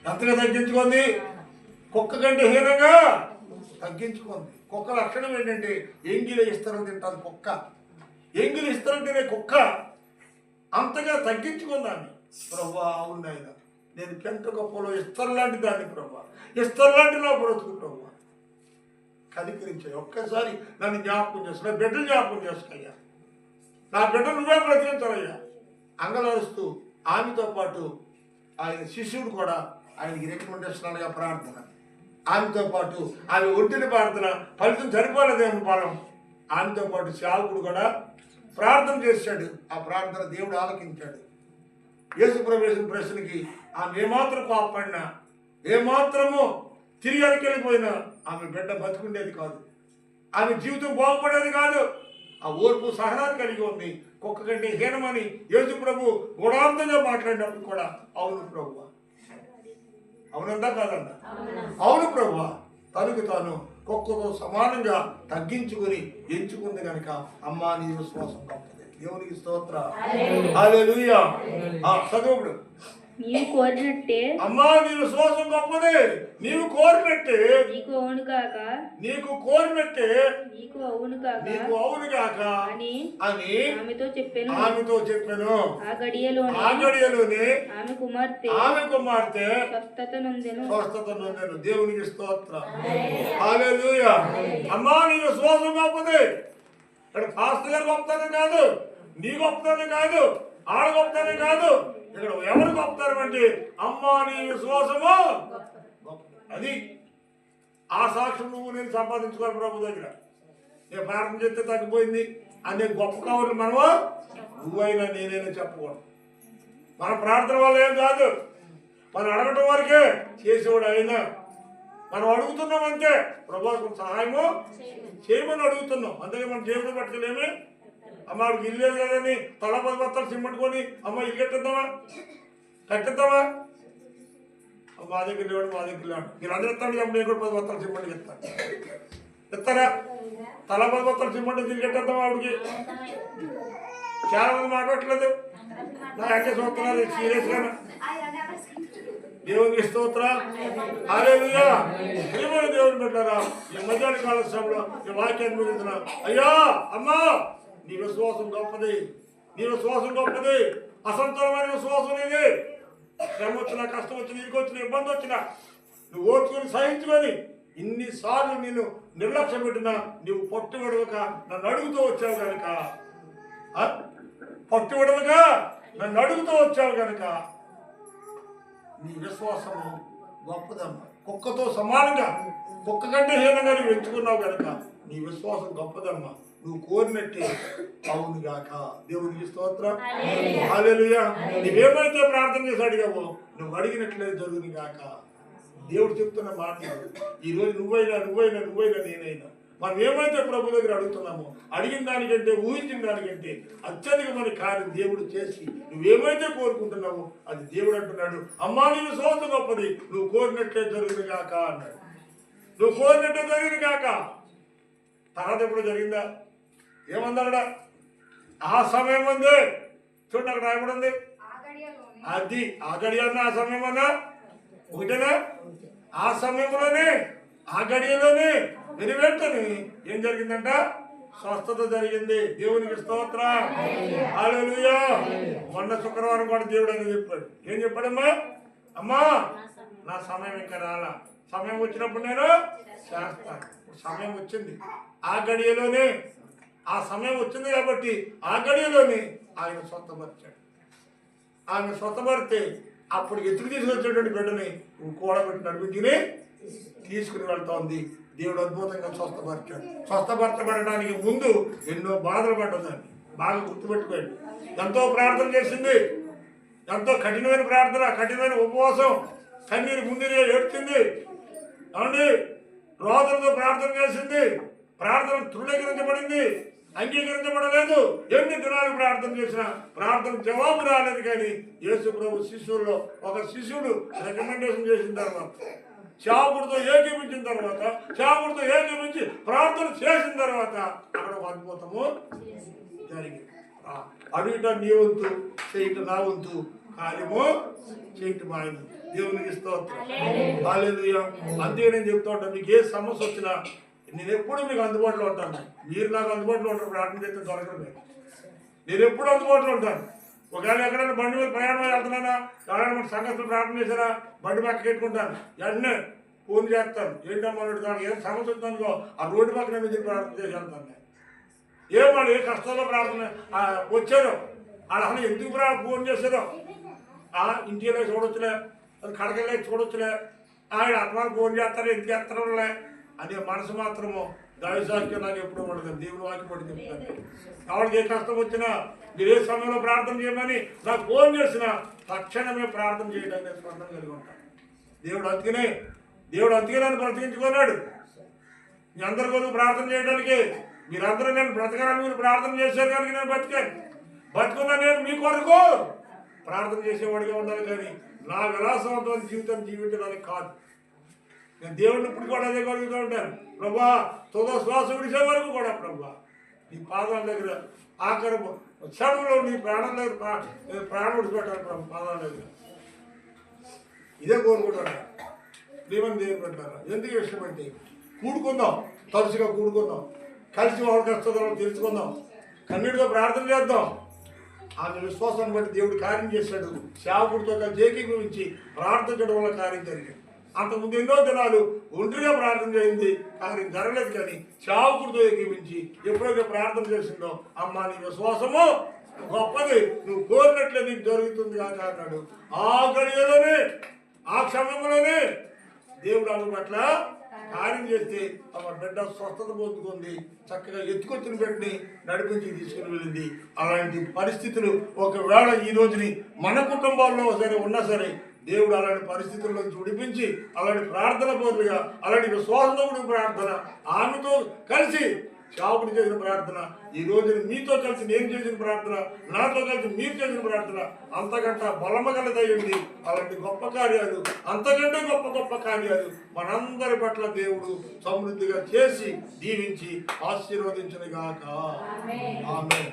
ఎంతగా తగ్గించుకుంది. కుక్క కంటే హీనంగా తగ్గించుకుంది. కుక్క లక్షణం ఏంటంటే ఎంగిలి ఇస్తరం తింటాను కుక్క. ఎంగిలి ఇస్తరం తినే కుక్క అంతగా తగ్గించుకుందాన్ని. ప్రభా అవును ఆయన, నేను పెంట గొప్పలో ఇస్తరు లాంటి దాన్ని ప్రభా, ఇస్తరు లాంటి నా బ్రతుకు ప్రభా, కనికరించాయి. ఒక్కసారి నన్ను జ్ఞాపకం చేసు, నా బిడ్డలు జ్ఞాపకం చేసుకోయ్యా, నా బిడ్డలు నువ్వే బ్రతికించాలయ్యా. అంగలారుస్తూ ఆమెతో పాటు ఆయన శిష్యుడు కూడా ఆయనకి రికమెండేషన్గా ప్రార్థన. ఆమెతో పాటు ఆమె ఒంటిని ప్రార్థన, ఫలితం సరిపోలేదేమో పాలం. ఆమెతో పాటు సేవకుడు కూడా ప్రార్థన చేశాడు. ఆ ప్రార్థన దేవుడు ఆలకించాడు. యేసు ప్రవేశం ప్రశ్నకి ఆమె ఏమాత్రం కోపడినా, ఏమాత్రము తిరిగి వెళ్ళిపోయినా ఆమె బిడ్డ బతుకుండేది కాదు, ఆమె జీవితం బాగుపడేది కాదు. ఆ ఓర్పు సహనాన్ని కలిగి ఉంది. కుక్క కంటే హీనమని యేసు ప్రభు గుణాంతంగా మాట్లాడినప్పుడు కూడా అవును ప్రభు, అవునందా కాదందా? అవును ప్రభు. తనకు తాను కుక్కతో సమానంగా తగ్గించుకుని ఎంచుకుంది కనుక అమ్మా నీ విశ్వాసం గొప్పది. దేవునికి స్తోత్రం. హల్లెలూయా. చదువుడు నీవు కోరినట్టే అమ్మా నీ విశ్వాసం గొప్పది. నీవు కోరినట్టే నీకు అవును కాక, నీకు కోరినట్టే నీకు అవును కాక, నీకు అవును కాక అని ఆమెతో చెప్పాను. ఆ గడియలోనే ఆమె కుమార్తె స్వస్థత నొందెను. దేవునికి స్తోత్రం. హల్లెలూయా. అమ్మా నీ విశ్వాసం గొప్పది. ఇక్కడ పాస్టర్ గారు గొప్పతనం కాదు, నీ గొప్పతనం కాదు, ఆడ గొప్పతనం కాదు. ఇక్కడ ఎవరు గొప్పతనం అంటే అమ్మా నీ విశ్వాసము అది. ఆ సాక్ష్యం నువ్వు నేను సంపాదించుకోవాలి ప్రభు దగ్గర. నేను ప్రార్థన చేస్తే తగ్గిపోయింది అనే గొప్ప కావాలి మనము నువ్వైనా నేనైనా చెప్పకూడదు. మన ప్రార్థన వల్ల ఏం కాదు, మనం అడగటం వరకే చేసేవాడు అయినా. మనం అడుగుతున్నాం అంతే, ప్రభు సహాయము చేయమని అడుగుతున్నాం. అందుకే మనం దేవుడు పట్టుకోలేమి. అమ్మ ఆవిడకి ఇల్లు లేదు కదని తల 10 బత్తాలు సిమెంటుకొని అమ్మ ఇల్లు కట్టిద్దామా మా దగ్గర లేవాడు మీరు అందరూ ఇస్తాను కాబట్టి నేను కూడా 10 బత్తాలు సిమెంట్కి ఇస్తాను. ఇస్తారా? తల 10 బత్తాలు సిమెంట్ ఇల్లు కట్టేద్దామా ఆవిడకి? చాలా మంది మాట్లాడట్లేదు. నా అంటే చూస్తున్నారు సీరియస్గా. దేవునికి స్తోత్రం. హల్లెలూయా. ప్రియమైన దేవుని బిడ్డలారా, ఈ మధ్యాహ్న కాల సమయంలో ఈ వాక్యాన్ని ముగిస్తున్నా. అయ్యా అమ్మా నీ విశ్వాసం గొప్పది, నీ విశ్వాసం గొప్పది. అసంతరమైన విశ్వాసం ఇది. శ్రమ వచ్చినా, కష్టం వచ్చినా, నీకు వచ్చిన ఇబ్బంది వచ్చినా నువ్వు ఓర్చుకొని సహించుకొని ఇన్నిసార్లు నేను నిర్లక్ష్యం పెట్టినా నువ్వు పట్టు విడవక నన్ను అడుగుతూ వచ్చావు కనుక, పట్టు విడవక నన్ను అడుగుతూ వచ్చావు కనుక నీ విశ్వాసము గొప్పదమ్మా. కుక్కతో సమానంగా, కుక్క కంటే హీనంగా నువ్వు ఎంచుకున్నావు కనుక నీ విశ్వాసం గొప్పదమ్మా. నువ్వు కోరినట్టే అవును గాక. దేవునికి స్తోత్రం. హల్లెలూయా. నువ్వేమైతే ప్రార్థన చేసి అడిగావో నువ్వు అడిగినట్లే జరుగును గాక. దేవుడు చెప్తున్న మాట ఈ రోజు నువ్వైనా నేనైనా మనం ఏమైతే ప్రభు దగ్గర అడుగుతున్నామో అడిగిన దానికంటే ఊహించిన దానికంటే అత్యధికమైన కార్యం దేవుడు చేసి నువ్వేమైతే కోరుకుంటున్నావో అది దేవుడు అంటున్నాడు, అమ్మా నీ విశ్వాసం గొప్పది, నువ్వు కోరినట్లే జరుగును గాక అన్నాడు. నువ్వు కోరినట్లే జరిగిన గాక. తర్వాత ఎప్పుడు జరిగిందా? ఏమన్నాడా? ఆ సమయం ఉంది. చూడండి అక్కడ రాయబడి ఉంది. అది ఆ గడియన్నా ఆ సమయం అన్నా ఒకటేనా? ఆ సమయంలోనే ఆ గడియలోనే వెనువెంటనే ఏం జరిగిందంట? స్వస్థత జరిగింది. దేవునికి స్తోత్రం. హల్లెలూయా. మొన్న శుక్రవారం కూడా దేవుడు అని చెప్పాడు. ఏం చెప్పాడమ్మా? అమ్మా నా సమయం ఇంకా రాలా, సమయం వచ్చినప్పుడు నేను చేస్తాను. సమయం వచ్చింది. ఆ గడియలోనే ఆ సమయం వచ్చింది కాబట్టి ఆ గడియలోనే ఆయన స్వస్థపరిచాడు. ఆయన స్వస్థపరితే అప్పుడు ఎత్తుకు తీసుకొచ్చేటువంటి బిడ్డని కూడబెట్టి నడిపించుకుని తీసుకుని వెళ్తోంది. దేవుడు అద్భుతంగా స్వస్థపరిచాడు. స్వస్థపరచబడడానికి ముందు ఎన్నో బాధలు పడ్డదాన్ని బాగా గుర్తుపెట్టుకోండి. ఎంతో ప్రార్థన చేసింది, ఎంతో కఠినమైన ప్రార్థన, కఠినమైన ఉపవాసం, కన్నీరు మున్నీరుగా ఏడ్చింది. అవునండి, రోదనతో ప్రార్థన చేసింది. ప్రార్థన తృణీకరించబడింది, అంగీకరించబడలేదు. ఎన్ని దినాలు ప్రార్థన చేసినా ప్రార్థన జవాబు రాలేదు. కానీ యేసు ప్రభు శిష్యుల్లో ఒక శిష్యుడు రికమెండేషన్ చేసిన తర్వాత, సేవకుడితో ఏకీపించిన తర్వాత, సేవకుడితో ఏకీపించి ప్రార్థన చేసిన తర్వాత అక్కడ ఒక అద్భుతము జరిగింది. అడుగుట నీ వంతు, చేయటం నా వంతు, కార్యము చేయటం ఆయన. దేవునికి స్తోత్రం. హల్లెలూయా. అంతే నేను చెప్తా ఉంటాను, మీకు ఏ సమస్య వచ్చినా నేను ఎప్పుడు మీకు అందుబాటులో ఉంటాను. మీరు నాకు అందుబాటులో ఉంటారు. ప్రార్థన చేస్తే దొరకదు. నేను ఎప్పుడు అందుబాటులో ఉంటాను. ఒకవేళ ఎక్కడైనా బండి మీద ప్రయాణం వెళ్తున్నానా, ఎవరైనా మన సంగతులు ప్రార్థన చేశారా, బండి పక్క పెట్టుకుంటాను, వెంటనే ఫోన్ చేస్తాను. ఏంటమ్మా అడుగుతాను, ఏం సమస్య వచ్చిందనుకో ఆ రోడ్డు పక్కన మీరు ప్రార్థన చేసి వెళ్తాను. ఏమో ఏ కష్టంలో ప్రార్థన వచ్చారో వాళ్ళు అసలు ఎందుకు ఫోన్ చేశారో, ఇంటిలో చూడొచ్చులే, అది కడకలే చూడొచ్చులే, ఆయన ఆత్మాలు ఫోన్ చేస్తారు, ఎందుకు చేస్తారులే అనే మనసు మాత్రము దైవసాక్ష్యం నాకు ఎప్పుడు ఉండదు. దేవుని వాక్యం పడి చెప్తాను. ఎవరికి ఏ కష్టం వచ్చినా మీరు ఏ సమయంలో ప్రార్థన చేయమని నాకు ఫోన్ చేసినా తక్షణమే ప్రార్థన చేయడానికి స్పందన కలిగి ఉంటాను. దేవుడు అందుకనే నన్ను బ్రతికించుకున్నాడు. మీ అందరి కొరకు ప్రార్థన చేయడానికి. మీరందరూ నేను బ్రతకాలని మీరు ప్రార్థన చేశారు కనుక నేను బతుకున్నా. నేను మీ కొరకు ప్రార్థన చేసేవాడిగా ఉండాలి కానీ నా విలాసవంతమైన జీవితం జీవించడానికి కాదు. నేను దేవుడిని ఇప్పుడు కూడా అదే కలుగుతూ ఉంటాను. ప్రభా తుద శ్వాస విడిసే వరకు కూడా ప్రభా నీ పాదాల దగ్గర ఆఖరి క్షణంలో నీ ప్రాణం దగ్గర ప్రాణం విడిచిపెట్టాలి ప్రభు పాదాల దగ్గర. ఇదే కోరుకుంటాను. దేవుని దేవుని పెట్టారా? ఎందుకు విషయం అంటే కూడుకుందాం, తరచుగా కూడుకుందాం, కలిసి వాళ్ళకి వస్తుందో తెలుసుకుందాం, కన్నీటితో ప్రార్థన చేద్దాం. ఆమె విశ్వాసాన్ని బట్టి దేవుడు కార్యం చేశాడు. సేవకుడితో కలిసి ఏకీభవించి ప్రార్థించడం వల్ల కార్యం జరిగింది. అంతకుముందు ఎన్నో దినాలు ఒంటరిగా ప్రార్థన చేయింది, కార్యం జరగలేదు. కానీ సేవకుడితో ఏకీభించి ఎప్పుడైతే ప్రార్థన చేసిందో, అమ్మా నీ విశ్వాసము గొప్పది, నువ్వు కోరినట్లే నీకు జరుగుతుంది కాక అన్నాడు. ఆ గడియలోనే ఆ క్షమంలోనే దేవుడు ఆమె పట్ల కార్యం చేస్తే ఆమె బిడ్డ స్వస్థత పొందుకుంది. చక్కగా ఎత్తుకొచ్చిన బిడ్డని నడిపించి తీసుకుని వెళ్ళింది. అలాంటి పరిస్థితులు ఒకవేళ ఈ రోజుని మన కుటుంబాల్లో సరే ఉన్నా సరే దేవుడు అలాంటి పరిస్థితుల నుంచి విడిపించి అలాంటి ప్రార్థన బదులుగా అలాంటి విశ్వాసంతో కూడిన ప్రార్థన, ఆమెతో కలిసి సేవకుడు చేసిన ప్రార్థన, ఈ రోజు మీతో కలిసి నేను చేసిన ప్రార్థన, నాతో కలిసి మీరు చేసిన ప్రార్థన అంతకంటే బలమగలదయ్యండి. అలాంటి గొప్ప కార్యాలు, అంతకంటే గొప్ప కార్యాలు మనందరి పట్ల దేవుడు సమృద్ధిగా చేసి దీవించి ఆశీర్వదించును గాక. ఆమేన్.